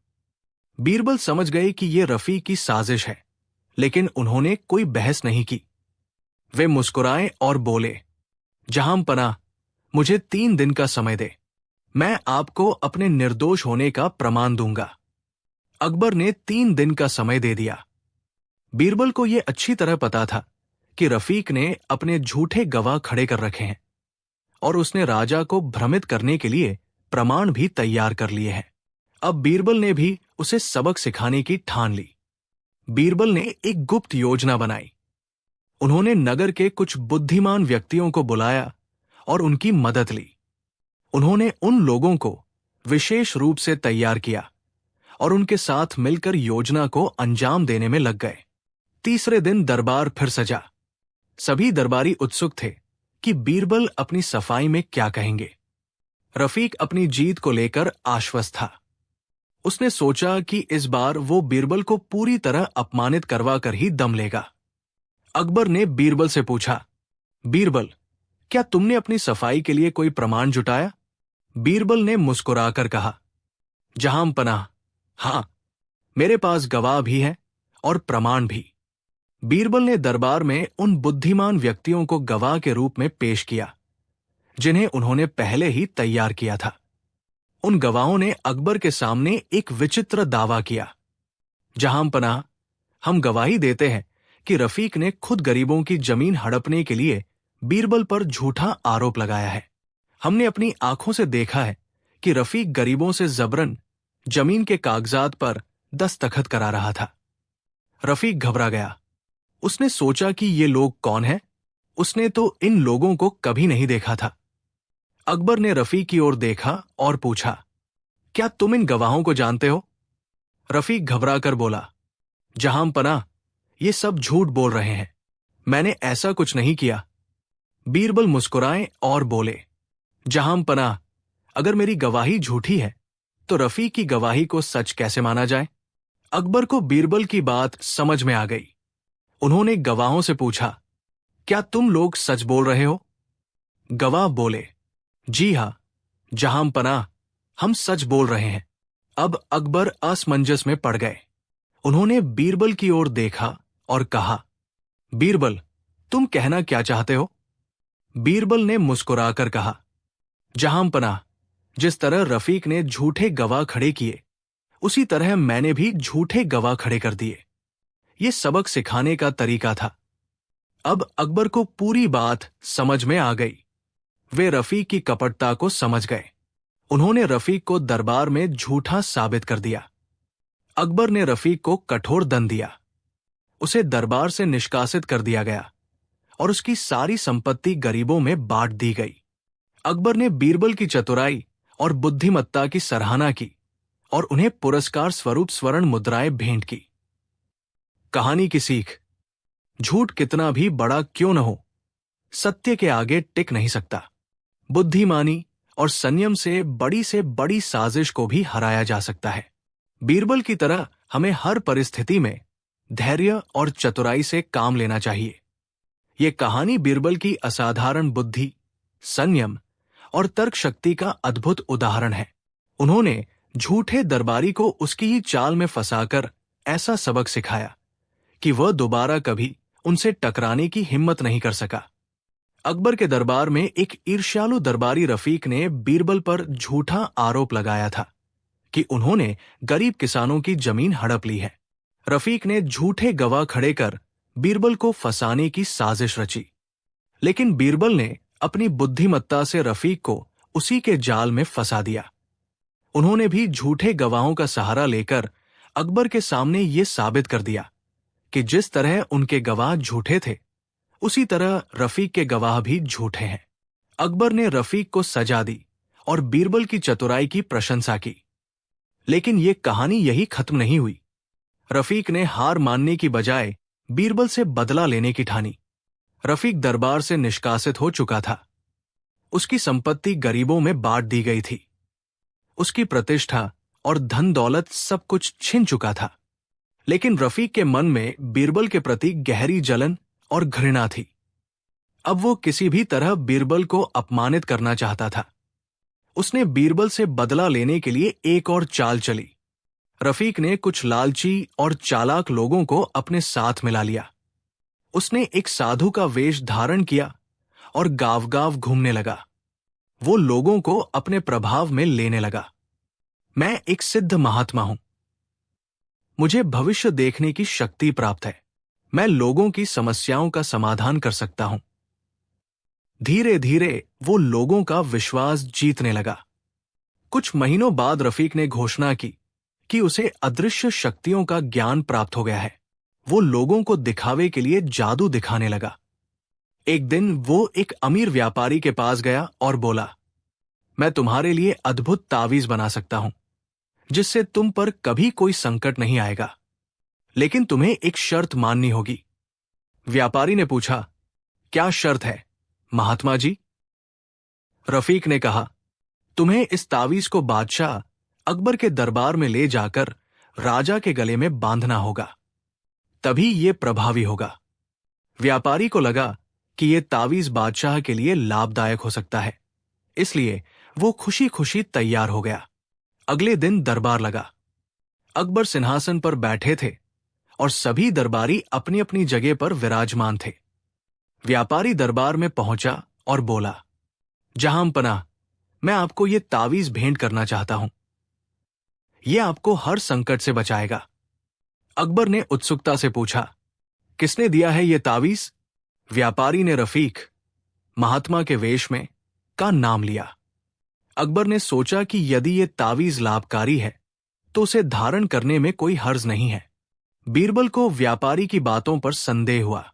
बीरबल समझ गए कि यह रफीक की साजिश है, लेकिन उन्होंने कोई बहस नहीं की। वे मुस्कुराए और बोले, जहांपनाह, मुझे 3 दिन का समय दे। मैं आपको अपने निर्दोष होने का प्रमाण दूंगा। अकबर ने 3 दिन का समय दे दिया। बीरबल को यह अच्छी तरह पता था कि रफीक ने अपने झूठे गवाह खड़े कर रखे हैं और उसने राजा को भ्रमित करने के लिए प्रमाण भी तैयार कर लिए हैं। अब बीरबल ने भी उसे सबक सिखाने की ठान ली। बीरबल ने एक गुप्त योजना बनाई। उन्होंने नगर के कुछ बुद्धिमान व्यक्तियों को बुलाया और उनकी मदद ली। उन्होंने उन लोगों को विशेष रूप से तैयार किया और उनके साथ मिलकर योजना को अंजाम देने में लग गए। तीसरे दिन दरबार फिर सजा। सभी दरबारी उत्सुक थे कि बीरबल अपनी सफाई में क्या कहेंगे। रफीक अपनी जीत को लेकर आश्वस्त था। उसने सोचा कि इस बार वो बीरबल को पूरी तरह अपमानित करवा कर ही दम लेगा। अकबर ने बीरबल से पूछा, बीरबल, क्या तुमने अपनी सफाई के लिए कोई प्रमाण जुटाया? बीरबल ने मुस्कुराकर कहा, जहांपनाह, हां, मेरे पास गवाह भी हैं और प्रमाण भी। बीरबल ने दरबार में उन बुद्धिमान व्यक्तियों को गवाह के रूप में पेश किया जिन्हें उन्होंने पहले ही तैयार किया था। उन गवाहों ने अकबर के सामने एक विचित्र दावा किया, जहांपनाह, हम गवाही देते हैं कि रफीक ने खुद गरीबों की जमीन हड़पने के लिए बीरबल पर झूठा आरोप लगाया है। हमने अपनी आंखों से देखा है कि रफीक गरीबों से जबरन जमीन के कागजात पर दस्तखत करा रहा था। रफीक घबरा गया। उसने सोचा कि ये लोग कौन हैं? उसने तो इन लोगों को कभी नहीं देखा था। अकबर ने रफीक की ओर देखा और पूछा, क्या तुम इन गवाहों को जानते हो? रफीक घबराकर बोला, जहांपनाह, ये सब झूठ बोल रहे हैं। मैंने ऐसा कुछ नहीं किया। बीरबल मुस्कुराए और बोले, जहांपनाह, अगर मेरी गवाही झूठी है तो रफीक की गवाही को सच कैसे माना जाए? अकबर को बीरबल की बात समझ में आ गई। उन्होंने गवाहों से पूछा, क्या तुम लोग सच बोल रहे हो? गवाह बोले, जी हां, जहांपनाह, हम सच बोल रहे हैं। अब अकबर असमंजस में पड़ गए। उन्होंने बीरबल की ओर देखा और कहा, बीरबल, तुम कहना क्या चाहते हो? बीरबल ने मुस्कुराकर कहा, जहांपनाह, जिस तरह रफीक ने झूठे गवाह खड़े किए, उसी तरह मैंने भी झूठे गवाह खड़े कर दिए। ये सबक सिखाने का तरीका था। अब अकबर को पूरी बात समझ में आ गई। वे रफीक की कपटता को समझ गए। उन्होंने रफीक को दरबार में झूठा साबित कर दिया। अकबर ने रफीक को कठोर दंड दिया। उसे दरबार से निष्कासित कर दिया गया और उसकी सारी संपत्ति गरीबों में बांट दी गई। अकबर ने बीरबल की चतुराई और बुद्धिमत्ता की सराहना की और उन्हें पुरस्कार स्वरूप स्वर्ण मुद्राएं भेंट की। कहानी की सीख। झूठ कितना भी बड़ा क्यों न हो, सत्य के आगे टिक नहीं सकता। बुद्धिमानी और संयम से बड़ी साजिश को भी हराया जा सकता है। बीरबल की तरह हमें हर परिस्थिति में धैर्य और चतुराई से काम लेना चाहिए। ये कहानी बीरबल की असाधारण बुद्धि, संयम और तर्क शक्ति का अद्भुत उदाहरण है। उन्होंने झूठे दरबारी को उसकी ही चाल में फंसाकर ऐसा सबक सिखाया कि वह दोबारा कभी उनसे टकराने की हिम्मत नहीं कर सका। अकबर के दरबार में एक ईर्ष्यालु दरबारी रफीक ने बीरबल पर झूठा आरोप लगाया था कि उन्होंने गरीब किसानों की जमीन हड़प ली है। रफीक ने झूठे गवाह खड़े कर बीरबल को फंसाने की साजिश रची, लेकिन बीरबल ने अपनी बुद्धिमत्ता से रफीक को उसी के जाल में फंसा दिया। उन्होंने भी झूठे गवाहों का सहारा लेकर अकबर के सामने ये साबित कर दिया कि जिस तरह उनके गवाह झूठे थे, उसी तरह रफीक के गवाह भी झूठे हैं। अकबर ने रफीक को सजा दी और बीरबल की चतुराई की प्रशंसा की। लेकिन यह कहानी यही खत्म नहीं हुई। रफीक ने हार मानने की बजाय बीरबल से बदला लेने की ठानी। रफीक दरबार से निष्कासित हो चुका था। उसकी संपत्ति गरीबों में बांट दी गई थी। उसकी प्रतिष्ठा और धन दौलत सब कुछ छिन चुका था। लेकिन रफीक के मन में बीरबल के प्रति गहरी जलन और घृणा थी। अब वो किसी भी तरह बीरबल को अपमानित करना चाहता था। उसने बीरबल से बदला लेने के लिए एक और चाल चली। रफीक ने कुछ लालची और चालाक लोगों को अपने साथ मिला लिया। उसने एक साधु का वेश धारण किया और गांव गांव घूमने लगा। वो लोगों को अपने प्रभाव में लेने लगा। मैं एक सिद्ध महात्मा हूं। मुझे भविष्य देखने की शक्ति प्राप्त है। मैं लोगों की समस्याओं का समाधान कर सकता हूं। धीरे धीरे वो लोगों का विश्वास जीतने लगा। कुछ महीनों बाद रफीक ने घोषणा की कि उसे अदृश्य शक्तियों का ज्ञान प्राप्त हो गया है। वो लोगों को दिखावे के लिए जादू दिखाने लगा। एक दिन वो एक अमीर व्यापारी के पास गया और बोला, मैं तुम्हारे लिए अद्भुत तावीज बना सकता हूं, जिससे तुम पर कभी कोई संकट नहीं आएगा। लेकिन तुम्हें एक शर्त माननी होगी। व्यापारी ने पूछा, क्या शर्त है महात्मा जी? रफीक ने कहा, तुम्हें इस तावीज को बादशाह अकबर के दरबार में ले जाकर राजा के गले में बांधना होगा, तभी ये प्रभावी होगा। व्यापारी को लगा कि यह तावीज बादशाह के लिए लाभदायक हो सकता है, इसलिए वो खुशी खुशी तैयार हो गया। अगले दिन दरबार लगा। अकबर सिंहासन पर बैठे थे और सभी दरबारी अपनी अपनी जगह पर विराजमान थे। व्यापारी दरबार में पहुंचा और बोला, जहांपनाह, मैं आपको ये तावीज भेंट करना चाहता हूं। यह आपको हर संकट से बचाएगा। अकबर ने उत्सुकता से पूछा, किसने दिया है ये तावीज? व्यापारी ने रफीक, महात्मा के वेश में, का नाम लिया। अकबर ने सोचा कि यदि ये तावीज लाभकारी है तो उसे धारण करने में कोई हर्ज नहीं है। बीरबल को व्यापारी की बातों पर संदेह हुआ।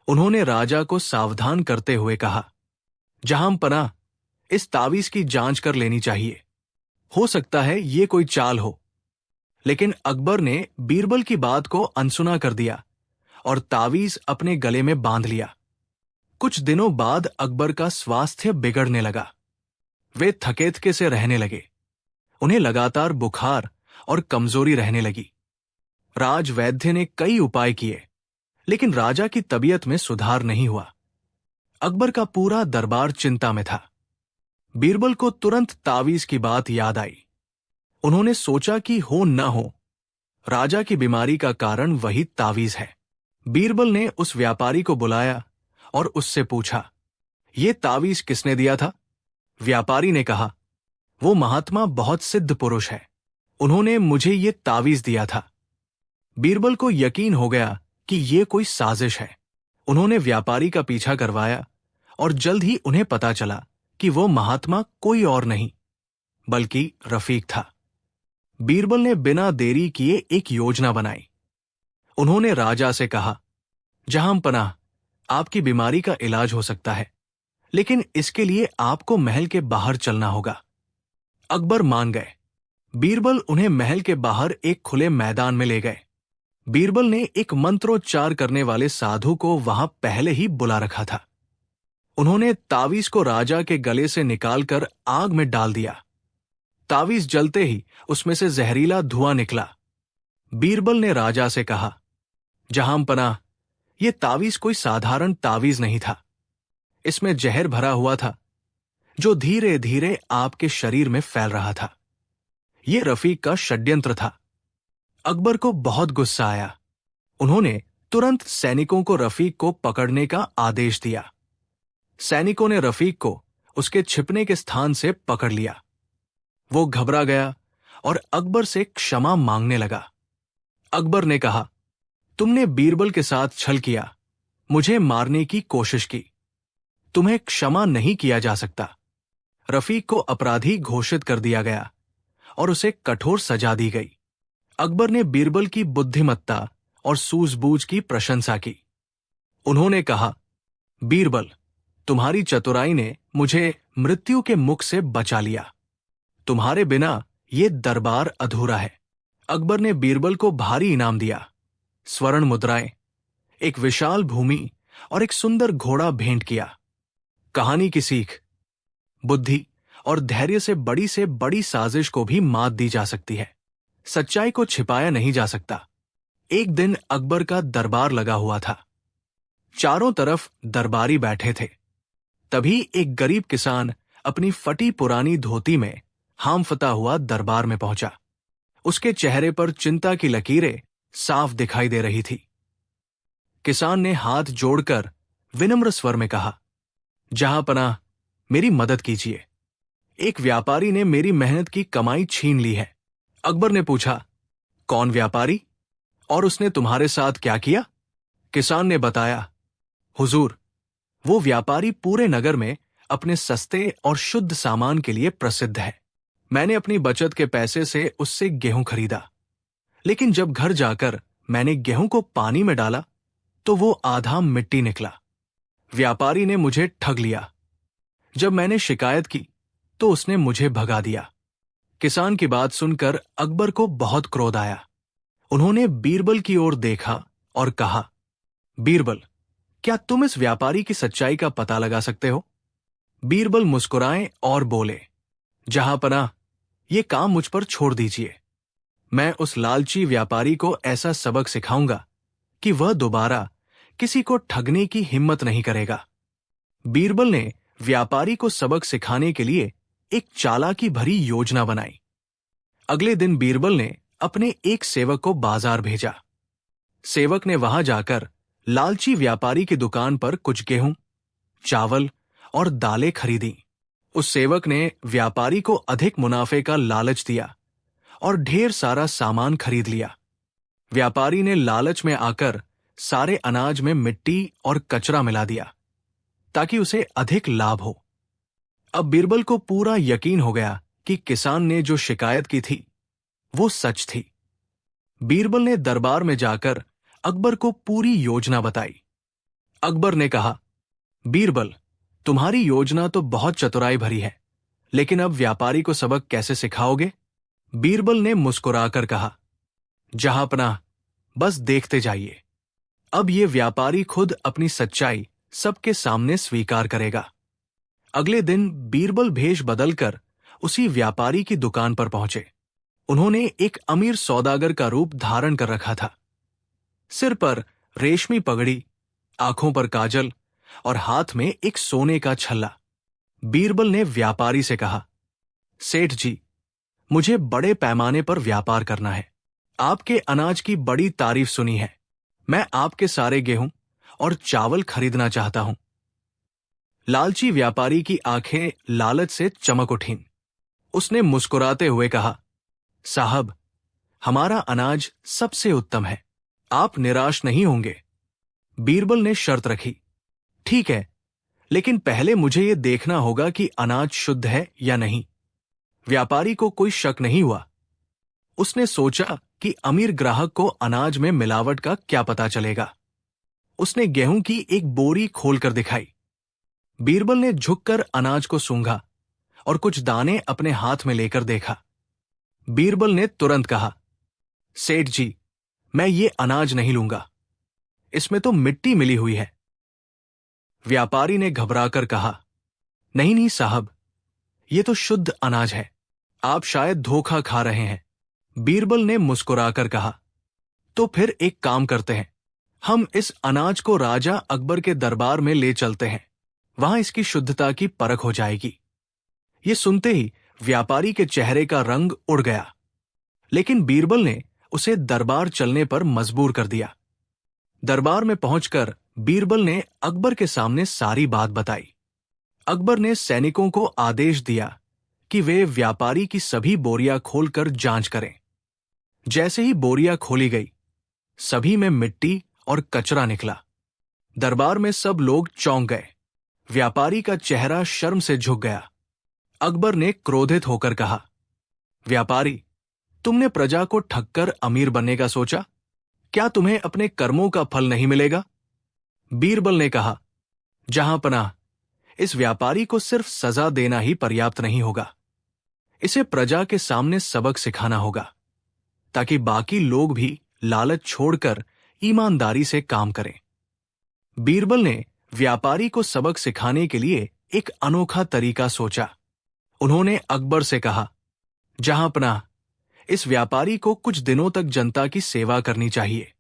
उन्होंने राजा को सावधान करते हुए कहा, जहांपनाह, इस तावीज की जांच कर लेनी चाहिए। हो सकता है ये कोई चाल हो। लेकिन अकबर ने बीरबल की बात को अनसुना कर दिया और तावीज अपने गले में बांध लिया। कुछ दिनों बाद अकबर का स्वास्थ्य बिगड़ने लगा। वे थकेथके से रहने लगे। उन्हें लगातार बुखार और कमजोरी रहने लगी। राजवैद्य ने कई उपाय किए, लेकिन राजा की तबीयत में सुधार नहीं हुआ। अकबर का पूरा दरबार चिंता में था। बीरबल को तुरंत तावीज की बात याद आई। उन्होंने सोचा कि हो न हो, राजा की बीमारी का कारण वही तावीज है। बीरबल ने उस व्यापारी को बुलाया और उससे पूछा, ये तावीज किसने दिया था? व्यापारी ने कहा, वो महात्मा बहुत सिद्ध पुरुष है, उन्होंने मुझे ये तावीज दिया था। बीरबल को यकीन हो गया कि ये कोई साजिश है। उन्होंने व्यापारी का पीछा करवाया और जल्द ही उन्हें पता चला कि वो महात्मा कोई और नहीं बल्कि रफीक था। बीरबल ने बिना देरी किए एक योजना बनाई। उन्होंने राजा से कहा, जहांपनाह, आपकी बीमारी का इलाज हो सकता है, लेकिन इसके लिए आपको महल के बाहर चलना होगा। अकबर मान गए। बीरबल उन्हें महल के बाहर एक खुले मैदान में ले गए। बीरबल ने एक मंत्रोच्चार करने वाले साधु को वहां पहले ही बुला रखा था। उन्होंने तावीज को राजा के गले से निकालकर आग में डाल दिया। तावीज जलते ही उसमें से जहरीला धुआं निकला। बीरबल ने राजा से कहा, जहांपनाह, यह तावीज कोई साधारण तावीज नहीं था। इसमें जहर भरा हुआ था जो धीरे धीरे आपके शरीर में फैल रहा था। यह रफीक का षड्यंत्र था। अकबर को बहुत गुस्सा आया। उन्होंने तुरंत सैनिकों को रफीक को पकड़ने का आदेश दिया। सैनिकों ने रफीक को उसके छिपने के स्थान से पकड़ लिया। वो घबरा गया और अकबर से क्षमा मांगने लगा। अकबर ने कहा, तुमने बीरबल के साथ छल किया, मुझे मारने की कोशिश की। तुम्हें क्षमा नहीं किया जा सकता। रफीक को अपराधी घोषित कर दिया गया और उसे कठोर सजा दी गई। अकबर ने बीरबल की बुद्धिमत्ता और सूझबूझ की प्रशंसा की। उन्होंने कहा, बीरबल, तुम्हारी चतुराई ने मुझे मृत्यु के मुख से बचा लिया। तुम्हारे बिना ये दरबार अधूरा है। अकबर ने बीरबल को भारी इनाम दिया, स्वर्ण मुद्राएं, एक विशाल भूमि और एक सुंदर घोड़ा भेंट किया। कहानी की सीख, बुद्धि और धैर्य से बड़ी साजिश को भी मात दी जा सकती है। सच्चाई को छिपाया नहीं जा सकता। एक दिन अकबर का दरबार लगा हुआ था। चारों तरफ दरबारी बैठे थे। तभी एक गरीब किसान अपनी फटी पुरानी धोती में हांफता हुआ दरबार में पहुंचा। उसके चेहरे पर चिंता की लकीरें साफ दिखाई दे रही थी। किसान ने हाथ जोड़कर विनम्र स्वर में कहा, जहांपनाह, मेरी मदद कीजिए। एक व्यापारी ने मेरी मेहनत की कमाई छीन ली है। अकबर ने पूछा, कौन व्यापारी और उसने तुम्हारे साथ क्या किया? किसान ने बताया, हुजूर, वो व्यापारी पूरे नगर में अपने सस्ते और शुद्ध सामान के लिए प्रसिद्ध है। मैंने अपनी बचत के पैसे से उससे गेहूं खरीदा, लेकिन जब घर जाकर मैंने गेहूं को पानी में डाला तो वो आधा मिट्टी निकला। व्यापारी ने मुझे ठग लिया। जब मैंने शिकायत की तो उसने मुझे भगा दिया। किसान की बात सुनकर अकबर को बहुत क्रोध आया। उन्होंने बीरबल की ओर देखा और कहा, बीरबल, क्या तुम इस व्यापारी की सच्चाई का पता लगा सकते हो? बीरबल मुस्कुराए और बोले, जहांपनाह, ये काम मुझ पर छोड़ दीजिए। मैं उस लालची व्यापारी को ऐसा सबक सिखाऊंगा कि वह दोबारा किसी को ठगने की हिम्मत नहीं करेगा। बीरबल ने व्यापारी को सबक सिखाने के लिए एक चालाकी भरी योजना बनाई। अगले दिन बीरबल ने अपने एक सेवक को बाजार भेजा। सेवक ने वहां जाकर लालची व्यापारी की दुकान पर कुछ गेहूं, चावल और दालें खरीदी। उस सेवक ने व्यापारी को अधिक मुनाफे का लालच दिया और ढेर सारा सामान खरीद लिया। व्यापारी ने लालच में आकर सारे अनाज में मिट्टी और कचरा मिला दिया ताकि उसे अधिक लाभ हो। अब बीरबल को पूरा यकीन हो गया कि किसान ने जो शिकायत की थी वो सच थी। बीरबल ने दरबार में जाकर अकबर को पूरी योजना बताई। अकबर ने कहा, बीरबल, तुम्हारी योजना तो बहुत चतुराई भरी है, लेकिन अब व्यापारी को सबक कैसे सिखाओगे? बीरबल ने मुस्कुराकर कहा, जहांपनाह, बस देखते जाइए। अब ये व्यापारी खुद अपनी सच्चाई सबके सामने स्वीकार करेगा। अगले दिन बीरबल भेष बदलकर उसी व्यापारी की दुकान पर पहुंचे। उन्होंने एक अमीर सौदागर का रूप धारण कर रखा था। सिर पर रेशमी पगड़ी, आंखों पर काजल और हाथ में एक सोने का छल्ला। बीरबल ने व्यापारी से कहा, सेठ जी, मुझे बड़े पैमाने पर व्यापार करना है। आपके अनाज की बड़ी तारीफ सुनी है। मैं आपके सारे गेहूं और चावल खरीदना चाहता हूं। लालची व्यापारी की आंखें लालच से चमक उठीं। उसने मुस्कुराते हुए कहा, साहब, हमारा अनाज सबसे उत्तम है, आप निराश नहीं होंगे। बीरबल ने शर्त रखी, ठीक है, लेकिन पहले मुझे यह देखना होगा कि अनाज शुद्ध है या नहीं। व्यापारी को कोई शक नहीं हुआ। उसने सोचा कि अमीर ग्राहक को अनाज में मिलावट का क्या पता चलेगा। उसने गेहूं की एक बोरी खोलकर दिखाई। बीरबल ने झुककर अनाज को सूंघा और कुछ दाने अपने हाथ में लेकर देखा। बीरबल ने तुरंत कहा, सेठ जी, मैं ये अनाज नहीं लूंगा, इसमें तो मिट्टी मिली हुई है। व्यापारी ने घबराकर कहा, नहीं नहीं साहब, ये तो शुद्ध अनाज है, आप शायद धोखा खा रहे हैं। बीरबल ने मुस्कुराकर कहा, तो फिर एक काम करते हैं, हम इस अनाज को राजा अकबर के दरबार में ले चलते हैं, वहां इसकी शुद्धता की परख हो जाएगी। ये सुनते ही व्यापारी के चेहरे का रंग उड़ गया, लेकिन बीरबल ने उसे दरबार चलने पर मजबूर कर दिया। दरबार में पहुंचकर बीरबल ने अकबर के सामने सारी बात बताई। अकबर ने सैनिकों को आदेश दिया कि वे व्यापारी की सभी बोरियां खोलकर जांच करें। जैसे ही बोरियां खोली गई, सभी में मिट्टी और कचरा निकला। दरबार में सब लोग चौंक गए। व्यापारी का चेहरा शर्म से झुक गया। अकबर ने क्रोधित होकर कहा, व्यापारी, तुमने प्रजा को ठगकर अमीर बनने का सोचा? क्या तुम्हें अपने कर्मों का फल नहीं मिलेगा? बीरबल ने कहा, जहां पनाह, इस व्यापारी को सिर्फ सजा देना ही पर्याप्त नहीं होगा, इसे प्रजा के सामने सबक सिखाना होगा, ताकि बाकी लोग भी लालच छोड़कर ईमानदारी से काम करें। बीरबल ने व्यापारी को सबक सिखाने के लिए एक अनोखा तरीका सोचा। उन्होंने अकबर से कहा, जहां पनाह, इस व्यापारी को कुछ दिनों तक जनता की सेवा करनी चाहिए।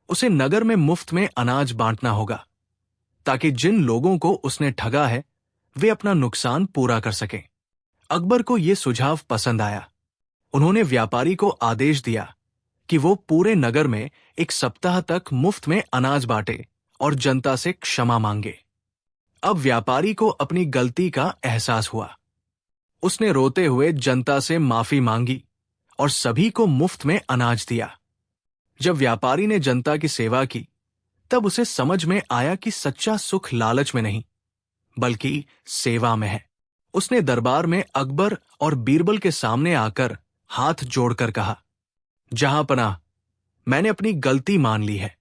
उसे नगर में मुफ्त में अनाज बांटना होगा, ताकि जिन लोगों को उसने ठगा है वे अपना नुकसान पूरा कर सकें। अकबर को यह सुझाव पसंद आया। उन्होंने व्यापारी को आदेश दिया कि वो पूरे नगर में एक सप्ताह तक मुफ्त में अनाज बांटे और जनता से क्षमा मांगे। अब व्यापारी को अपनी गलती का एहसास हुआ। उसने रोते हुए जनता से माफी मांगी और सभी को मुफ्त में अनाज दिया। जब व्यापारी ने जनता की सेवा की, तब उसे समझ में आया कि सच्चा सुख लालच में नहीं, बल्कि सेवा में है। उसने दरबार में अकबर और बीरबल के सामने आकर हाथ जोड़कर कहा, जहां पनाह, मैंने अपनी गलती मान ली है,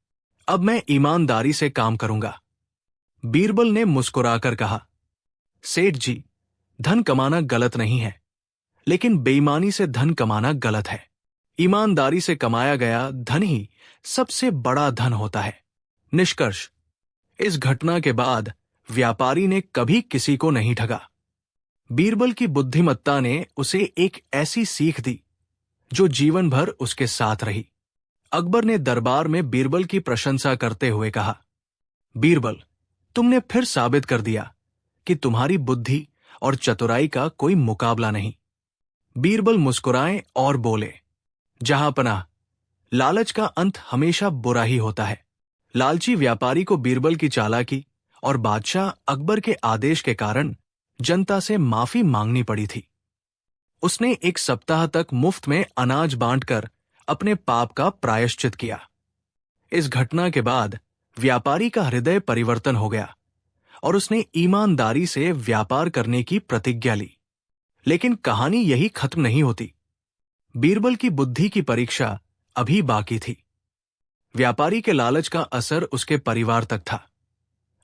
अब मैं ईमानदारी से काम करूंगा। बीरबल ने मुस्कुराकर कहा, सेठ जी, धन कमाना गलत नहीं है, लेकिन बेईमानी से धन कमाना गलत है। ईमानदारी से कमाया गया धन ही सबसे बड़ा धन होता है। निष्कर्ष, इस घटना के बाद व्यापारी ने कभी किसी को नहीं ठगा। बीरबल की बुद्धिमत्ता ने उसे एक ऐसी सीख दी जो जीवन भर उसके साथ रही। अकबर ने दरबार में बीरबल की प्रशंसा करते हुए कहा, बीरबल, तुमने फिर साबित कर दिया कि तुम्हारी बुद्धि और चतुराई का कोई मुकाबला नहीं। बीरबल मुस्कुराए और बोले, जहां पनाह, लालच का अंत हमेशा बुरा ही होता है। लालची व्यापारी को बीरबल की चालाकी और बादशाह अकबर के आदेश के कारण जनता से माफी मांगनी पड़ी थी। उसने एक सप्ताह तक मुफ्त में अनाज बांटकर अपने पाप का प्रायश्चित किया। इस घटना के बाद व्यापारी का हृदय परिवर्तन हो गया और उसने ईमानदारी से व्यापार करने की प्रतिज्ञा ली। लेकिन कहानी यही खत्म नहीं होती। बीरबल की बुद्धि की परीक्षा अभी बाकी थी। व्यापारी के लालच का असर उसके परिवार तक था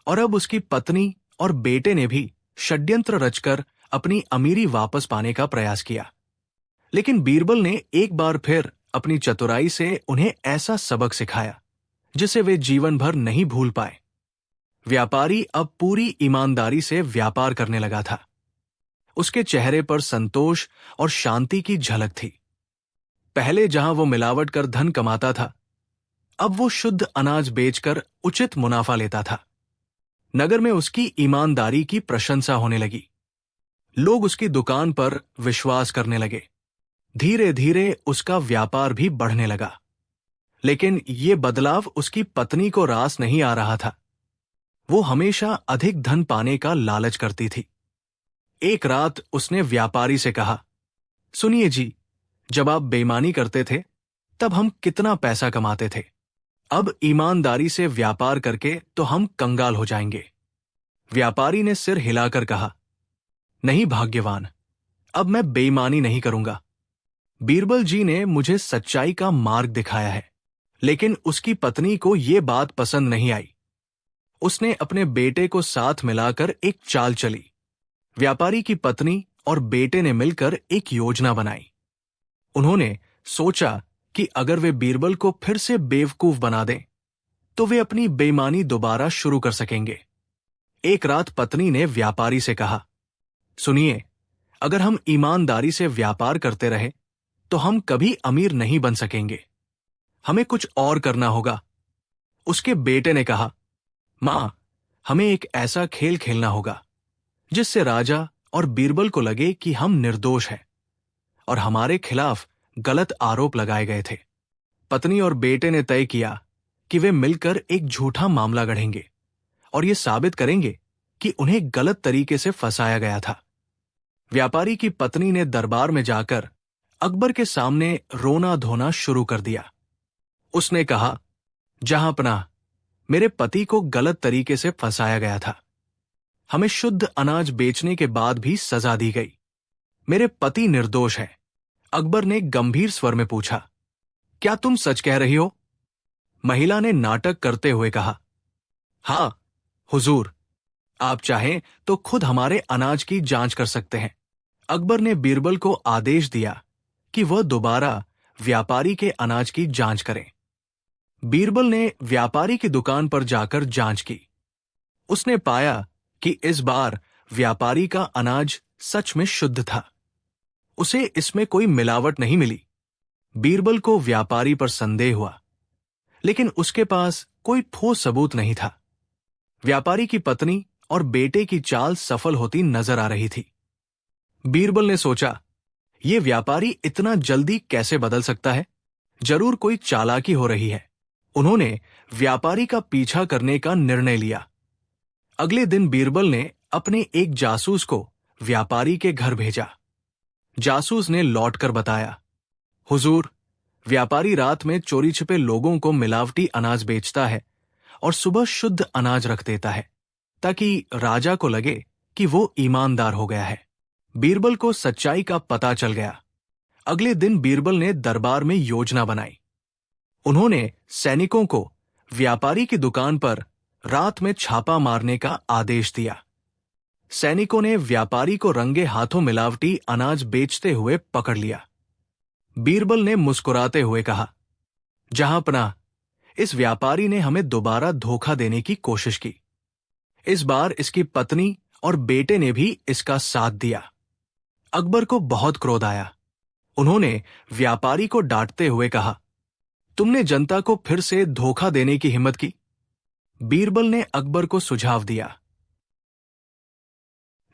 और अब उसकी पत्नी और बेटे ने भी षड्यंत्र रचकर अपनी अमीरी वापस पाने का प्रयास किया। लेकिन बीरबल ने एक बार फिर अपनी चतुराई से उन्हें ऐसा सबक सिखाया जिसे वे जीवन भर नहीं भूल पाए। व्यापारी अब पूरी ईमानदारी से व्यापार करने लगा था। उसके चेहरे पर संतोष और शांति की झलक थी। पहले जहां वो मिलावट कर धन कमाता था, अब वो शुद्ध अनाज बेचकर उचित मुनाफा लेता था। नगर में उसकी ईमानदारी की प्रशंसा होने लगी। लोग उसकी दुकान पर विश्वास करने लगे। धीरे धीरे उसका व्यापार भी बढ़ने लगा। लेकिन ये बदलाव उसकी पत्नी को रास नहीं आ रहा था। वो हमेशा अधिक धन पाने का लालच करती थी। एक रात उसने व्यापारी से कहा, सुनिए जी, जब आप बेईमानी करते थे तब हम कितना पैसा कमाते थे। अब ईमानदारी से व्यापार करके तो हम कंगाल हो जाएंगे। व्यापारी ने सिर हिलाकर कहा, नहीं भाग्यवान, अब मैं बेईमानी नहीं करूंगा। बीरबल जी ने मुझे सच्चाई का मार्ग दिखाया है। लेकिन उसकी पत्नी को यह बात पसंद नहीं आई। उसने अपने बेटे को साथ मिलाकर एक चाल चली। व्यापारी की पत्नी और बेटे ने मिलकर एक योजना बनाई। उन्होंने सोचा कि अगर वे बीरबल को फिर से बेवकूफ बना दें तो वे अपनी बेईमानी दोबारा शुरू कर सकेंगे। एक रात पत्नी ने व्यापारी से कहा, सुनिए, अगर हम ईमानदारी से व्यापार करते रहे तो हम कभी अमीर नहीं बन सकेंगे। हमें कुछ और करना होगा। उसके बेटे ने कहा, मां, हमें एक ऐसा खेल खेलना होगा जिससे राजा और बीरबल को लगे कि हम निर्दोष हैं और हमारे खिलाफ गलत आरोप लगाए गए थे। पत्नी और बेटे ने तय किया कि वे मिलकर एक झूठा मामला गढ़ेंगे और ये साबित करेंगे कि उन्हें गलत तरीके से फंसाया गया था। व्यापारी की पत्नी ने दरबार में जाकर अकबर के सामने रोना धोना शुरू कर दिया। उसने कहा, जहांपनाह, मेरे पति को गलत तरीके से फंसाया गया था। हमें शुद्ध अनाज बेचने के बाद भी सजा दी गई। मेरे पति निर्दोष हैं। अकबर ने गंभीर स्वर में पूछा, क्या तुम सच कह रही हो? महिला ने नाटक करते हुए कहा, हां हुजूर, आप चाहें तो खुद हमारे अनाज की जांच कर सकते हैं। अकबर ने बीरबल को आदेश दिया कि वह दोबारा व्यापारी के अनाज की जांच करें। बीरबल ने व्यापारी की दुकान पर जाकर जांच की। उसने पाया कि इस बार व्यापारी का अनाज सच में शुद्ध था। उसे इसमें कोई मिलावट नहीं मिली। बीरबल को व्यापारी पर संदेह हुआ, लेकिन उसके पास कोई ठोस सबूत नहीं था। व्यापारी की पत्नी और बेटे की चाल सफल होती नजर आ रही थी। बीरबल ने सोचा, यह व्यापारी इतना जल्दी कैसे बदल सकता है? जरूर कोई चालाकी हो रही है। उन्होंने व्यापारी का पीछा करने का निर्णय लिया। अगले दिन बीरबल ने अपने एक जासूस को व्यापारी के घर भेजा। जासूस ने लौटकर बताया, हुजूर, व्यापारी रात में चोरी छिपे लोगों को मिलावटी अनाज बेचता है और सुबह शुद्ध अनाज रख देता है ताकि राजा को लगे कि वो ईमानदार हो गया है। बीरबल को सच्चाई का पता चल गया। अगले दिन बीरबल ने दरबार में योजना बनाई। उन्होंने सैनिकों को व्यापारी की दुकान पर रात में छापा मारने का आदेश दिया। सैनिकों ने व्यापारी को रंगे हाथों मिलावटी अनाज बेचते हुए पकड़ लिया। बीरबल ने मुस्कुराते हुए कहा, जहांपनाह, इस व्यापारी ने हमें दोबारा धोखा देने की कोशिश की। इस बार इसकी पत्नी और बेटे ने भी इसका साथ दिया। अकबर को बहुत क्रोध आया। उन्होंने व्यापारी को डांटते हुए कहा, तुमने जनता को फिर से धोखा देने की हिम्मत की। बीरबल ने अकबर को सुझाव दिया,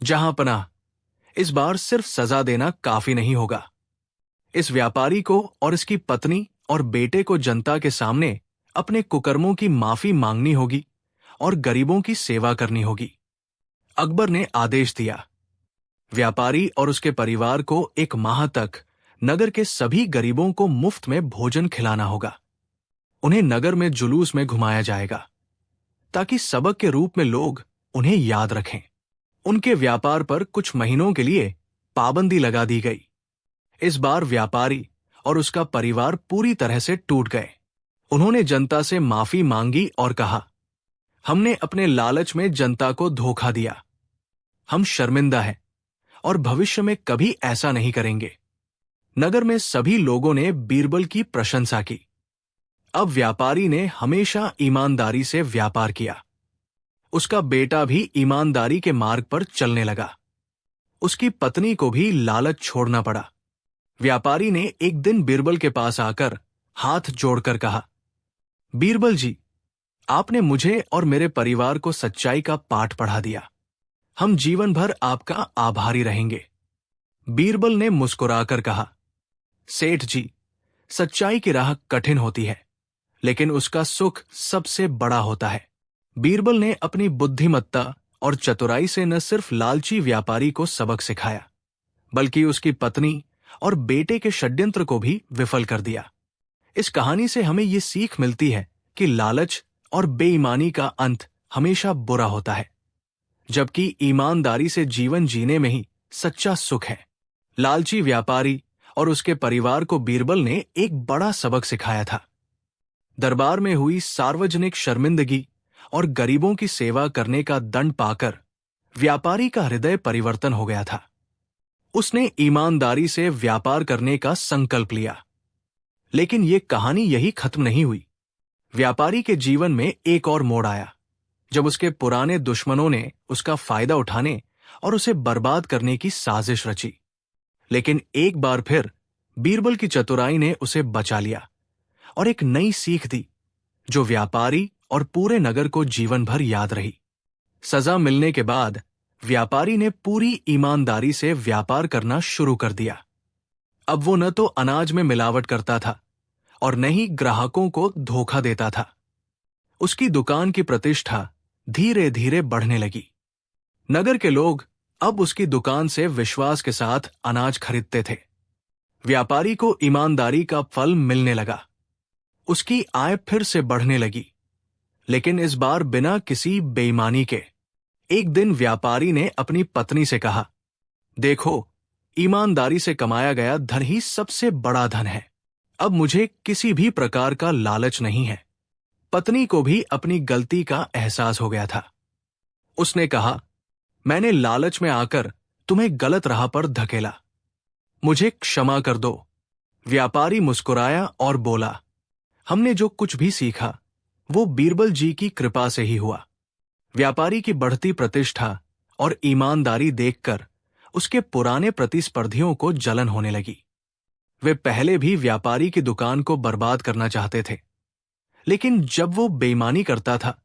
जहांपनाह, इस बार सिर्फ सजा देना काफी नहीं होगा। इस व्यापारी को और इसकी पत्नी और बेटे को जनता के सामने अपने कुकर्मों की माफी मांगनी होगी और गरीबों की सेवा करनी होगी। अकबर ने आदेश दिया, व्यापारी और उसके परिवार को 1 माह तक नगर के सभी गरीबों को मुफ्त में भोजन खिलाना होगा। उन्हें नगर में जुलूस में घुमाया जाएगा ताकि सबक के रूप में लोग उन्हें याद रखें। उनके व्यापार पर कुछ महीनों के लिए पाबंदी लगा दी गई। इस बार व्यापारी और उसका परिवार पूरी तरह से टूट गए। उन्होंने जनता से माफी मांगी और कहा, हमने अपने लालच में जनता को धोखा दिया। हम शर्मिंदा हैं और भविष्य में कभी ऐसा नहीं करेंगे। नगर में सभी लोगों ने बीरबल की प्रशंसा की। अब व्यापारी ने हमेशा ईमानदारी से व्यापार किया। उसका बेटा भी ईमानदारी के मार्ग पर चलने लगा। उसकी पत्नी को भी लालच छोड़ना पड़ा। व्यापारी ने एक दिन बीरबल के पास आकर हाथ जोड़कर कहा, बीरबल जी, आपने मुझे और मेरे परिवार को सच्चाई का पाठ पढ़ा दिया। हम जीवन भर आपका आभारी रहेंगे। बीरबल ने मुस्कुराकर कहा, सेठ जी, सच्चाई की राह कठिन होती है, लेकिन उसका सुख सबसे बड़ा होता है। बीरबल ने अपनी बुद्धिमत्ता और चतुराई से न सिर्फ लालची व्यापारी को सबक सिखाया, बल्कि उसकी पत्नी और बेटे के षड्यंत्र को भी विफल कर दिया। इस कहानी से हमें ये सीख मिलती है कि लालच और बेईमानी का अंत हमेशा बुरा होता है, जबकि ईमानदारी से जीवन जीने में ही सच्चा सुख है। लालची व्यापारी और उसके परिवार को बीरबल ने एक बड़ा सबक सिखाया था। दरबार में हुई सार्वजनिक शर्मिंदगी और गरीबों की सेवा करने का दंड पाकर व्यापारी का हृदय परिवर्तन हो गया था। उसने ईमानदारी से व्यापार करने का संकल्प लिया। लेकिन ये कहानी यही खत्म नहीं हुई। व्यापारी के जीवन में एक और मोड़ आया, जब उसके पुराने दुश्मनों ने उसका फायदा उठाने और उसे बर्बाद करने की साजिश रची। लेकिन एक बार फिर बीरबल की चतुराई ने उसे बचा लिया और एक नई सीख दी, जो व्यापारी और पूरे नगर को जीवन भर याद रही। सजा मिलने के बाद व्यापारी ने पूरी ईमानदारी से व्यापार करना शुरू कर दिया। अब वो न तो अनाज में मिलावट करता था और न ही ग्राहकों को धोखा देता था। उसकी दुकान की प्रतिष्ठा धीरे धीरे बढ़ने लगी। नगर के लोग अब उसकी दुकान से विश्वास के साथ अनाज खरीदते थे। व्यापारी को ईमानदारी का फल मिलने लगा। उसकी आय फिर से बढ़ने लगी, लेकिन इस बार बिना किसी बेईमानी के। एक दिन व्यापारी ने अपनी पत्नी से कहा, देखो, ईमानदारी से कमाया गया धन ही सबसे बड़ा धन है। अब मुझे किसी भी प्रकार का लालच नहीं है। पत्नी को भी अपनी गलती का एहसास हो गया था। उसने कहा, मैंने लालच में आकर तुम्हें गलत राह पर धकेला, मुझे क्षमा कर दो। व्यापारी मुस्कुराया और बोला, हमने जो कुछ भी सीखा वो बीरबल जी की कृपा से ही हुआ। व्यापारी की बढ़ती प्रतिष्ठा और ईमानदारी देखकर उसके पुराने प्रतिस्पर्धियों को जलन होने लगी। वे पहले भी व्यापारी की दुकान को बर्बाद करना चाहते थे, लेकिन जब वो बेईमानी करता था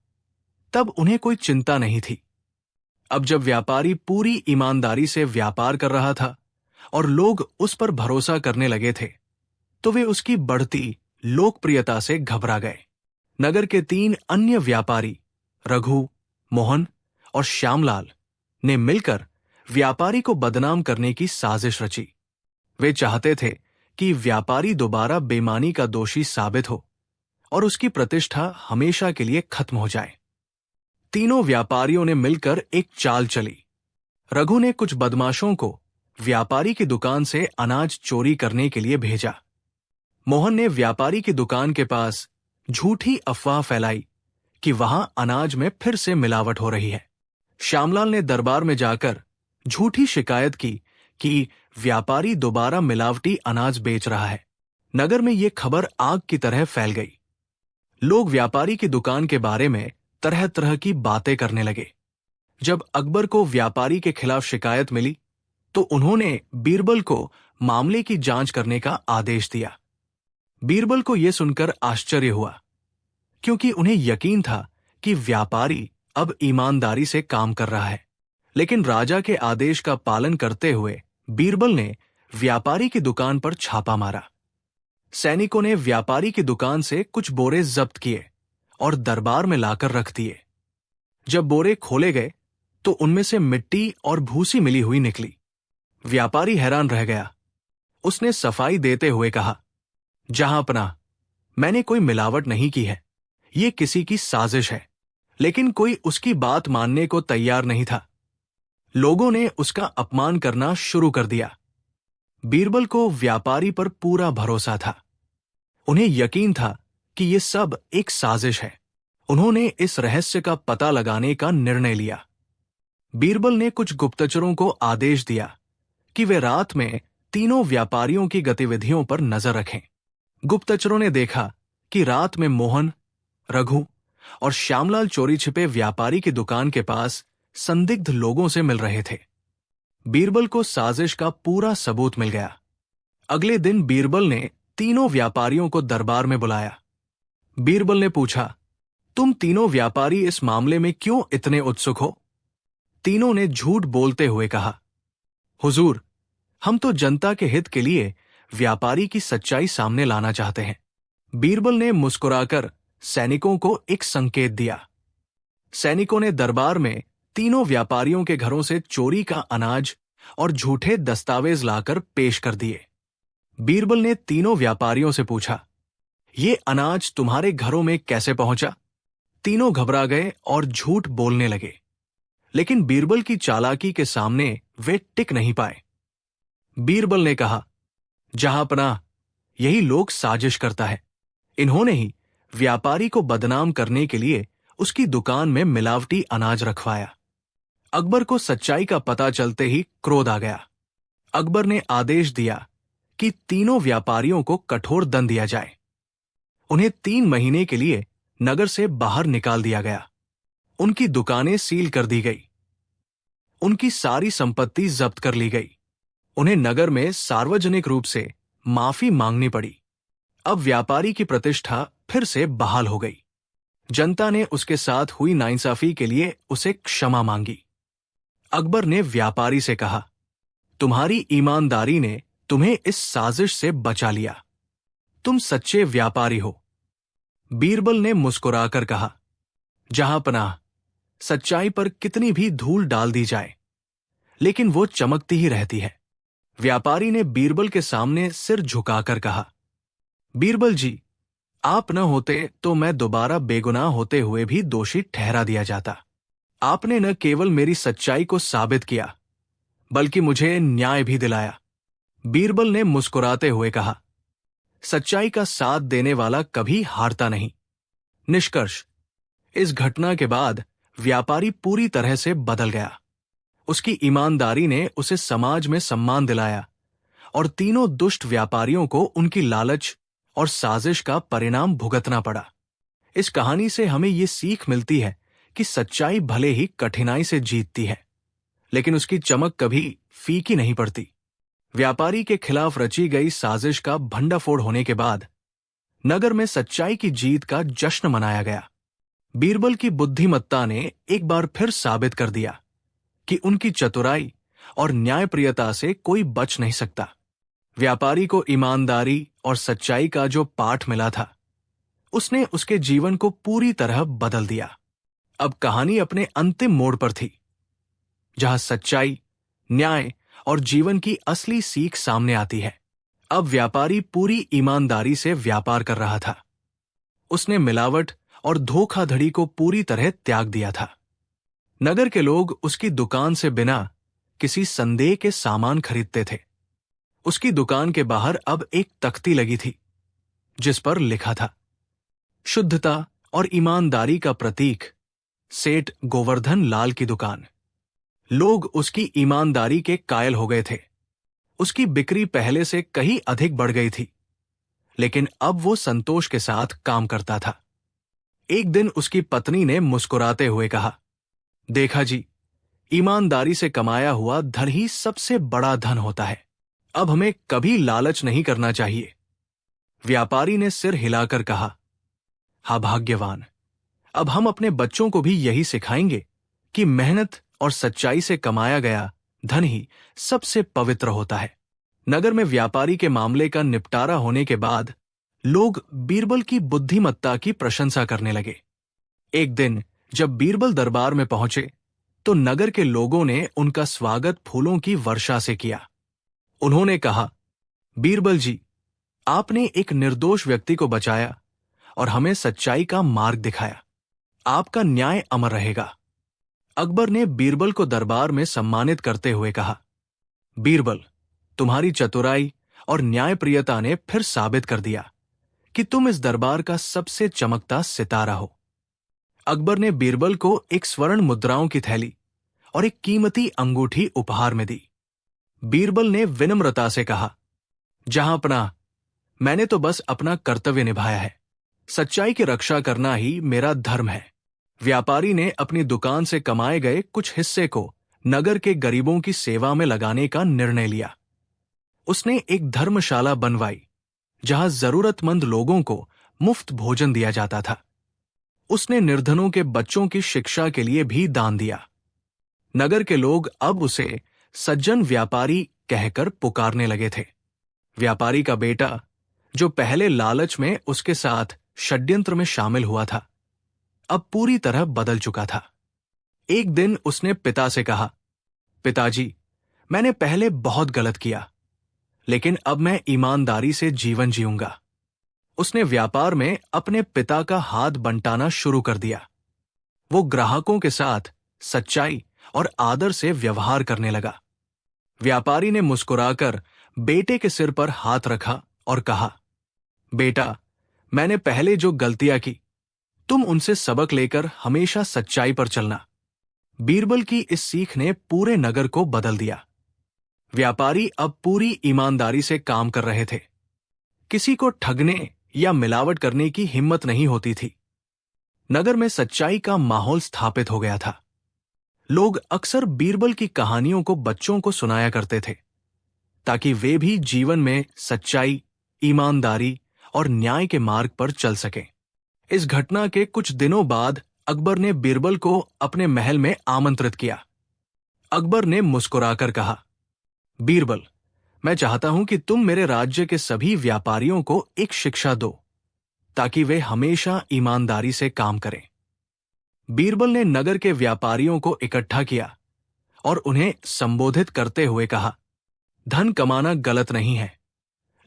तब उन्हें कोई चिंता नहीं थी। अब जब व्यापारी पूरी ईमानदारी से व्यापार कर रहा था और लोग उस पर भरोसा करने लगे थे, तो वे उसकी बढ़ती लोकप्रियता से घबरा गए। नगर के 3 अन्य व्यापारी, रघु, मोहन और श्यामलाल, ने मिलकर व्यापारी को बदनाम करने की साजिश रची। वे चाहते थे कि व्यापारी दोबारा बेईमानी का दोषी साबित हो और उसकी प्रतिष्ठा हमेशा के लिए खत्म हो जाए। तीनों व्यापारियों ने मिलकर एक चाल चली। रघु ने कुछ बदमाशों को व्यापारी की दुकान से अनाज चोरी करने के लिए भेजा। मोहन ने व्यापारी की दुकान के पास झूठी अफवाह फैलाई कि वहां अनाज में फिर से मिलावट हो रही है। श्यामलाल ने दरबार में जाकर झूठी शिकायत की कि व्यापारी दोबारा मिलावटी अनाज बेच रहा है। नगर में यह खबर आग की तरह फैल गई। लोग व्यापारी की दुकान के बारे में तरह तरह की बातें करने लगे। जब अकबर को व्यापारी के खिलाफ शिकायत मिली, तो उन्होंने बीरबल को मामले की जांच करने का आदेश दिया। बीरबल को यह सुनकर आश्चर्य हुआ, क्योंकि उन्हें यकीन था कि व्यापारी अब ईमानदारी से काम कर रहा है। लेकिन राजा के आदेश का पालन करते हुए बीरबल ने व्यापारी की दुकान पर छापा मारा। सैनिकों ने व्यापारी की दुकान से कुछ बोरे जब्त किए और दरबार में लाकर रख दिए। जब बोरे खोले गए तो उनमें से मिट्टी और भूसी मिली हुई निकली। व्यापारी हैरान रह गया। उसने सफाई देते हुए कहा, जहांपनाह, मैंने कोई मिलावट नहीं की है, ये किसी की साजिश है। लेकिन कोई उसकी बात मानने को तैयार नहीं था। लोगों ने उसका अपमान करना शुरू कर दिया। बीरबल को व्यापारी पर पूरा भरोसा था। उन्हें यकीन था कि यह सब एक साजिश है। उन्होंने इस रहस्य का पता लगाने का निर्णय लिया। बीरबल ने कुछ गुप्तचरों को आदेश दिया कि वे रात में तीनों व्यापारियों की गतिविधियों पर नजर रखें। गुप्तचरों ने देखा कि रात में मोहन, रघु और श्यामलाल चोरी छिपे व्यापारी की दुकान के पास संदिग्ध लोगों से मिल रहे थे। बीरबल को साजिश का पूरा सबूत मिल गया। अगले दिन बीरबल ने तीनों व्यापारियों को दरबार में बुलाया। बीरबल ने पूछा, तुम तीनों व्यापारी इस मामले में क्यों इतने उत्सुक हो? तीनों ने झूठ बोलते हुए कहा, हुजूर, हम तो जनता के हित के लिए व्यापारी की सच्चाई सामने लाना चाहते हैं। बीरबल ने मुस्कुराकर सैनिकों को एक संकेत दिया। सैनिकों ने दरबार में तीनों व्यापारियों के घरों से चोरी का अनाज और झूठे दस्तावेज लाकर पेश कर दिए। बीरबल ने तीनों व्यापारियों से पूछा, ये अनाज तुम्हारे घरों में कैसे पहुंचा? तीनों घबरा गए और झूठ बोलने लगे। लेकिन बीरबल की चालाकी के सामने वे टिक नहीं पाए। बीरबल ने कहा, जहांपनाह, यही लोग साजिश करता है। इन्होंने ही व्यापारी को बदनाम करने के लिए उसकी दुकान में मिलावटी अनाज रखवाया। अकबर को सच्चाई का पता चलते ही क्रोध आ गया। अकबर ने आदेश दिया कि तीनों व्यापारियों को कठोर दंड दिया जाए। उन्हें 3 महीने के लिए नगर से बाहर निकाल दिया गया। उनकी दुकानें सील कर दी गई। उनकी सारी संपत्ति जब्त कर ली गई। उन्हें नगर में सार्वजनिक रूप से माफी मांगनी पड़ी। अब व्यापारी की प्रतिष्ठा फिर से बहाल हो गई। जनता ने उसके साथ हुई नाइंसाफी के लिए उसे क्षमा मांगी। अकबर ने व्यापारी से कहा, तुम्हारी ईमानदारी ने तुम्हें इस साजिश से बचा लिया। तुम सच्चे व्यापारी हो। बीरबल ने मुस्कुराकर कहा, जहांपनाह, सच्चाई पर कितनी भी धूल डाल दी जाए, लेकिन वो चमकती ही रहती है। व्यापारी ने बीरबल के सामने सिर झुकाकर कहा, बीरबल जी, आप न होते तो मैं दोबारा बेगुनाह होते हुए भी दोषी ठहरा दिया जाता। आपने न केवल मेरी सच्चाई को साबित किया, बल्कि मुझे न्याय भी दिलाया। बीरबल ने मुस्कुराते हुए कहा, सच्चाई का साथ देने वाला कभी हारता नहीं। निष्कर्ष, इस घटना के बाद व्यापारी पूरी तरह से बदल गया। उसकी ईमानदारी ने उसे समाज में सम्मान दिलाया और तीनों दुष्ट व्यापारियों को उनकी लालच और साजिश का परिणाम भुगतना पड़ा। इस कहानी से हमें ये सीख मिलती है कि सच्चाई भले ही कठिनाई से जीतती है, लेकिन उसकी चमक कभी फीकी नहीं पड़ती। व्यापारी के खिलाफ रची गई साजिश का भंडाफोड़ होने के बाद नगर में सच्चाई की जीत का जश्न मनाया गया। बीरबल की बुद्धिमत्ता ने एक बार फिर साबित कर दिया कि उनकी चतुराई और न्यायप्रियता से कोई बच नहीं सकता। व्यापारी को ईमानदारी और सच्चाई का जो पाठ मिला था, उसने उसके जीवन को पूरी तरह बदल दिया। अब कहानी अपने अंतिम मोड़ पर थी, जहां सच्चाई, न्याय और जीवन की असली सीख सामने आती है। अब व्यापारी पूरी ईमानदारी से व्यापार कर रहा था। उसने मिलावट और धोखाधड़ी को पूरी तरह त्याग दिया था। नगर के लोग उसकी दुकान से बिना किसी संदेह के सामान खरीदते थे। उसकी दुकान के बाहर अब एक तख्ती लगी थी, जिस पर लिखा था, शुद्धता और ईमानदारी का प्रतीक, सेठ गोवर्धन लाल की दुकान। लोग उसकी ईमानदारी के कायल हो गए थे। उसकी बिक्री पहले से कहीं अधिक बढ़ गई थी, लेकिन अब वो संतोष के साथ काम करता था। एक दिन उसकी पत्नी ने मुस्कुराते हुए कहा, देखा जी, ईमानदारी से कमाया हुआ धन ही सबसे बड़ा धन होता है। अब हमें कभी लालच नहीं करना चाहिए। व्यापारी ने सिर हिलाकर कहा, हा भाग्यवान, अब हम अपने बच्चों को भी यही सिखाएंगे कि मेहनत और सच्चाई से कमाया गया धन ही सबसे पवित्र होता है। नगर में व्यापारी के मामले का निपटारा होने के बाद लोग बीरबल की बुद्धिमत्ता की प्रशंसा करने लगे। एक दिन जब बीरबल दरबार में पहुंचे तो नगर के लोगों ने उनका स्वागत फूलों की वर्षा से किया। उन्होंने कहा, बीरबल जी, आपने एक निर्दोष व्यक्ति को बचाया और हमें सच्चाई का मार्ग दिखाया। आपका न्याय अमर रहेगा। अकबर ने बीरबल को दरबार में सम्मानित करते हुए कहा, बीरबल, तुम्हारी चतुराई और न्यायप्रियता ने फिर साबित कर दिया कि तुम इस दरबार का सबसे चमकता सितारा हो। अकबर ने बीरबल को एक स्वर्ण मुद्राओं की थैली और एक कीमती अंगूठी उपहार में दी। बीरबल ने विनम्रता से कहा, जहांपनाह, मैंने तो बस अपना कर्तव्य निभाया है। सच्चाई की रक्षा करना ही मेरा धर्म है। व्यापारी ने अपनी दुकान से कमाए गए कुछ हिस्से को नगर के गरीबों की सेवा में लगाने का निर्णय लिया। उसने एक धर्मशाला बनवाई, जहां जरूरतमंद लोगों को मुफ्त भोजन दिया जाता था। उसने निर्धनों के बच्चों की शिक्षा के लिए भी दान दिया। नगर के लोग अब उसे सज्जन व्यापारी कहकर पुकारने लगे थे। व्यापारी का बेटा, जो पहले लालच में उसके साथ षड्यंत्र में शामिल हुआ था, अब पूरी तरह बदल चुका था। एक दिन उसने पिता से कहा, पिताजी, मैंने पहले बहुत गलत किया, लेकिन अब मैं ईमानदारी से जीवन जीऊंगा। उसने व्यापार में अपने पिता का हाथ बंटाना शुरू कर दिया। वो ग्राहकों के साथ सच्चाई और आदर से व्यवहार करने लगा। व्यापारी ने मुस्कुराकर बेटे के सिर पर हाथ रखा और कहा, बेटा, मैंने पहले जो गलतियां की, तुम उनसे सबक लेकर हमेशा सच्चाई पर चलना। बीरबल की इस सीख ने पूरे नगर को बदल दिया। व्यापारी अब पूरी ईमानदारी से काम कर रहे थे। किसी को ठगने या मिलावट करने की हिम्मत नहीं होती थी। नगर में सच्चाई का माहौल स्थापित हो गया था। लोग अक्सर बीरबल की कहानियों को बच्चों को सुनाया करते थे, ताकि वे भी जीवन में सच्चाई, ईमानदारी और न्याय के मार्ग पर चल सकें। इस घटना के कुछ दिनों बाद अकबर ने बीरबल को अपने महल में आमंत्रित किया। अकबर ने मुस्कुराकर कहा, बीरबल, मैं चाहता हूं कि तुम मेरे राज्य के सभी व्यापारियों को एक शिक्षा दो, ताकि वे हमेशा ईमानदारी से काम करें। बीरबल ने नगर के व्यापारियों को इकट्ठा किया और उन्हें संबोधित करते हुए कहा, धन कमाना गलत नहीं है,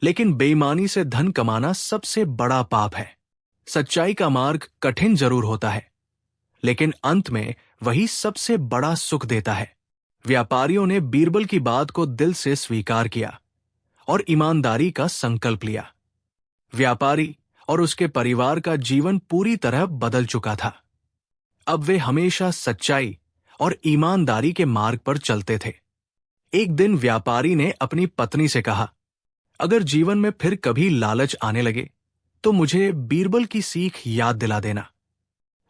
लेकिन बेईमानी से धन कमाना सबसे बड़ा पाप है। सच्चाई का मार्ग कठिन जरूर होता है, लेकिन अंत में वही सबसे बड़ा सुख देता है। व्यापारियों ने बीरबल की बात को दिल से स्वीकार किया और ईमानदारी का संकल्प लिया। व्यापारी और उसके परिवार का जीवन पूरी तरह बदल चुका था। अब वे हमेशा सच्चाई और ईमानदारी के मार्ग पर चलते थे। एक दिन व्यापारी ने अपनी पत्नी से कहा, अगर जीवन में फिर कभी लालच आने लगे तो मुझे बीरबल की सीख याद दिला देना।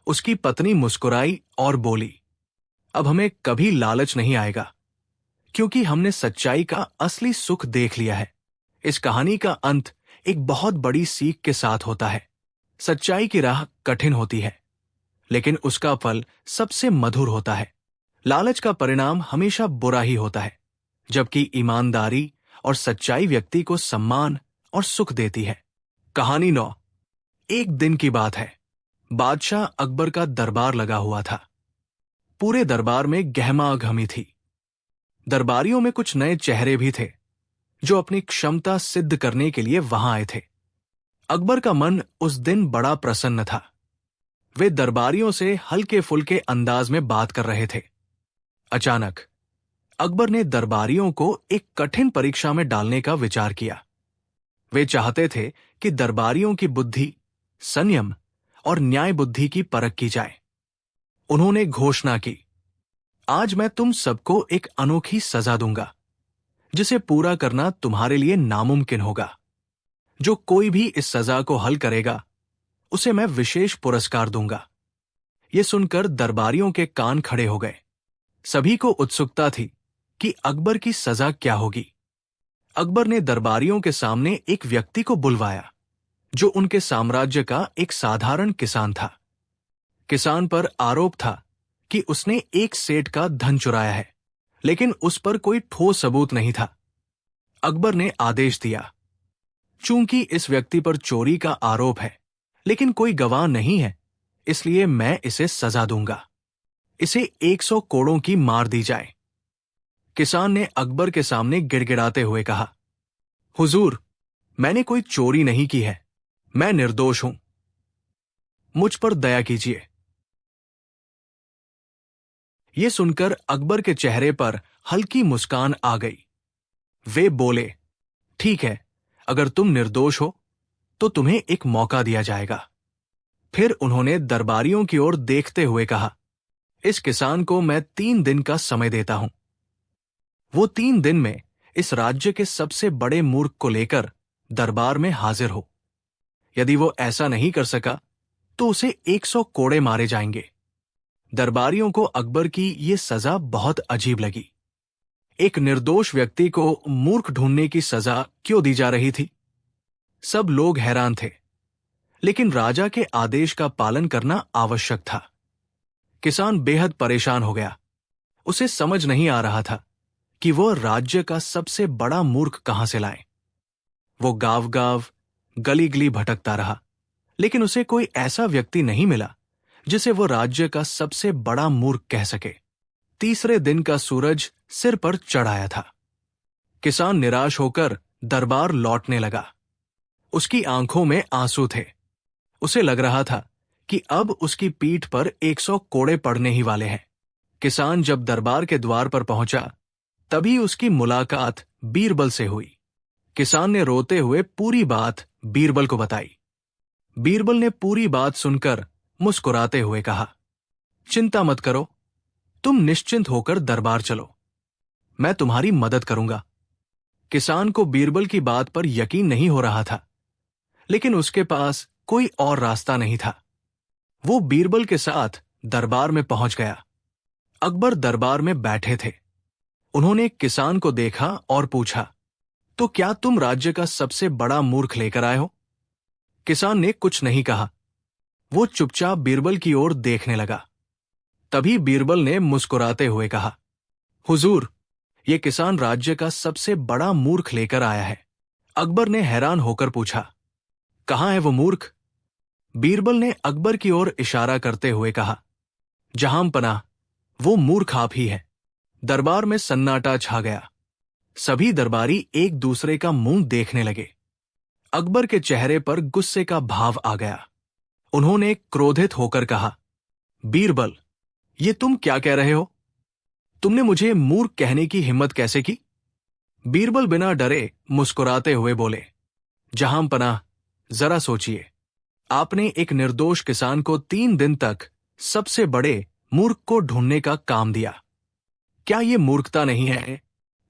उसकी पत्नी मुस्कुराई और बोली, अब हमें कभी लालच नहीं आएगा, क्योंकि हमने सच्चाई का असली सुख देख लिया है। इस कहानी का अंत एक बहुत बड़ी सीख के साथ होता है। सच्चाई की राह कठिन होती है, लेकिन उसका फल सबसे मधुर होता है। लालच का परिणाम हमेशा बुरा ही होता है, जबकि ईमानदारी और सच्चाई व्यक्ति को सम्मान और सुख देती है। कहानी 9। एक दिन की बात है। बादशाह अकबर का दरबार लगा हुआ था। पूरे दरबार में गहमागहमी थी। दरबारियों में कुछ नए चेहरे भी थे, जो अपनी क्षमता सिद्ध करने के लिए वहां आए थे। अकबर का मन उस दिन बड़ा प्रसन्न था। वे दरबारियों से हल्के फुल्के अंदाज में बात कर रहे थे। अचानक अकबर ने दरबारियों को एक कठिन परीक्षा में डालने का विचार किया। वे चाहते थे कि दरबारियों की बुद्धि, संयम और न्याय बुद्धि की परख की जाए। उन्होंने घोषणा की, आज मैं तुम सबको एक अनोखी सजा दूंगा, जिसे पूरा करना तुम्हारे लिए नामुमकिन होगा। जो कोई भी इस सजा को हल करेगा, उसे मैं विशेष पुरस्कार दूंगा। यह सुनकर दरबारियों के कान खड़े हो गए। सभी को उत्सुकता थी कि अकबर की सजा क्या होगी। अकबर ने दरबारियों के सामने एक व्यक्ति को बुलवाया, जो उनके साम्राज्य का एक साधारण किसान था। किसान पर आरोप था कि उसने एक सेठ का धन चुराया है, लेकिन उस पर कोई ठोस सबूत नहीं था। अकबर ने आदेश दिया, चूंकि इस व्यक्ति पर चोरी का आरोप है, लेकिन कोई गवाह नहीं है, इसलिए मैं इसे सजा दूंगा। इसे 100 कोड़ों की मार दी जाए। किसान ने अकबर के सामने गिड़गिड़ाते हुए कहा, हुजूर, मैंने कोई चोरी नहीं की है, मैं निर्दोष हूं, मुझ पर दया कीजिए। यह सुनकर अकबर के चेहरे पर हल्की मुस्कान आ गई। वे बोले, ठीक है, अगर तुम निर्दोष हो तो तुम्हें एक मौका दिया जाएगा। फिर उन्होंने दरबारियों की ओर देखते हुए कहा, इस किसान को मैं 3 दिन का समय देता हूं। वो 3 दिन में इस राज्य के सबसे बड़े मूर्ख को लेकर दरबार में हाजिर हो। यदि वो ऐसा नहीं कर सका तो उसे 100 कोड़े मारे जाएंगे। दरबारियों को अकबर की ये सजा बहुत अजीब लगी। एक निर्दोष व्यक्ति को मूर्ख ढूंढने की सजा क्यों दी जा रही थी? सब लोग हैरान थे, लेकिन राजा के आदेश का पालन करना आवश्यक था। किसान बेहद परेशान हो गया। उसे समझ नहीं आ रहा था कि वह राज्य का सबसे बड़ा मूर्ख कहां से लाए। वो गांव-गांव, गली-गली भटकता रहा, लेकिन उसे कोई ऐसा व्यक्ति नहीं मिला जिसे वो राज्य का सबसे बड़ा मूर्ख कह सके। तीसरे दिन का सूरज सिर पर चढ़ आया था। किसान निराश होकर दरबार लौटने लगा। उसकी आंखों में आंसू थे। उसे लग रहा था कि अब उसकी पीठ पर 100 कोड़े पड़ने ही वाले हैं। किसान जब दरबार के द्वार पर पहुंचा, तभी उसकी मुलाकात बीरबल से हुई। किसान ने रोते हुए पूरी बात बीरबल को बताई। बीरबल ने पूरी बात सुनकर मुस्कुराते हुए कहा, चिंता मत करो, तुम निश्चिंत होकर दरबार चलो, मैं तुम्हारी मदद करूंगा। किसान को बीरबल की बात पर यकीन नहीं हो रहा था, लेकिन उसके पास कोई और रास्ता नहीं था। वो बीरबल के साथ दरबार में पहुंच गया। अकबर दरबार में बैठे थे। उन्होंने किसान को देखा और पूछा, तो क्या तुम राज्य का सबसे बड़ा मूर्ख लेकर आए हो? किसान ने कुछ नहीं कहा। वो चुपचाप बीरबल की ओर देखने लगा। तभी बीरबल ने मुस्कुराते हुए कहा, हुजूर, ये किसान राज्य का सबसे बड़ा मूर्ख लेकर आया है। अकबर ने हैरान होकर पूछा, कहाँ है वो मूर्ख? बीरबल ने अकबर की ओर इशारा करते हुए कहा, जहांपनाह, वो मूर्ख आप ही है। दरबार में सन्नाटा छा गया। सभी दरबारी एक दूसरे का मुंह देखने लगे। अकबर के चेहरे पर गुस्से का भाव आ गया। उन्होंने क्रोधित होकर कहा, बीरबल, ये तुम क्या कह रहे हो? तुमने मुझे मूर्ख कहने की हिम्मत कैसे की? बीरबल बिना डरे मुस्कुराते हुए बोले, जहांपनाह, जरा सोचिए। आपने एक निर्दोष किसान को 3 दिन तक सबसे बड़े मूर्ख को ढूंढने का काम दिया। क्या यह मूर्खता नहीं है?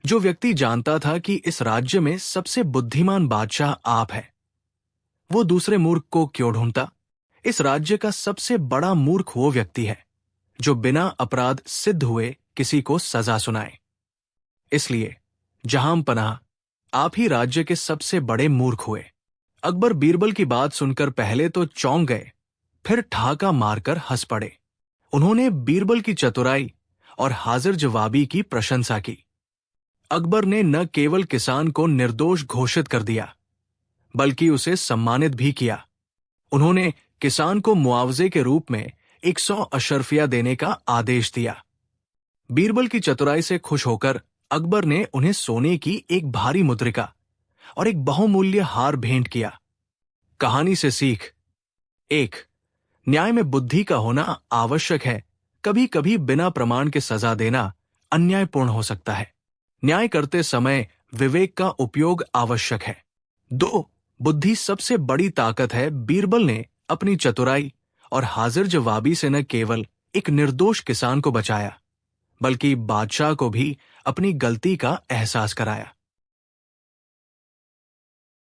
जो व्यक्ति जानता था कि इस राज्य में सबसे बुद्धिमान बादशाह आप है, वो दूसरे मूर्ख को क्यों ढूंढता? इस राज्य का सबसे बड़ा मूर्ख वो व्यक्ति है जो बिना अपराध सिद्ध हुए किसी को सजा सुनाए। इसलिए जहांपनाह, आप ही राज्य के सबसे बड़े मूर्ख हुए। अकबर बीरबल की बात सुनकर पहले तो चौंक गए, फिर ठहाका मारकर हंस पड़े। उन्होंने बीरबल की चतुराई और हाजिर जवाबी की प्रशंसा की। अकबर ने न केवल किसान को निर्दोष घोषित कर दिया, बल्कि उसे सम्मानित भी किया। उन्होंने किसान को मुआवजे के रूप में 100 अशर्फिया देने का आदेश दिया। बीरबल की चतुराई से खुश होकर अकबर ने उन्हें सोने की एक भारी मुद्रिका और एक बहुमूल्य हार भेंट किया। कहानी से सीख: 1. न्याय में बुद्धि का होना आवश्यक है। कभी कभी बिना प्रमाण के सजा देना अन्यायपूर्ण हो सकता है। न्याय करते समय विवेक का उपयोग आवश्यक है। 2. बुद्धि सबसे बड़ी ताकत है। बीरबल ने अपनी चतुराई और हाजिर जवाबी से न केवल एक निर्दोष किसान को बचाया, बल्कि बादशाह को भी अपनी गलती का एहसास कराया।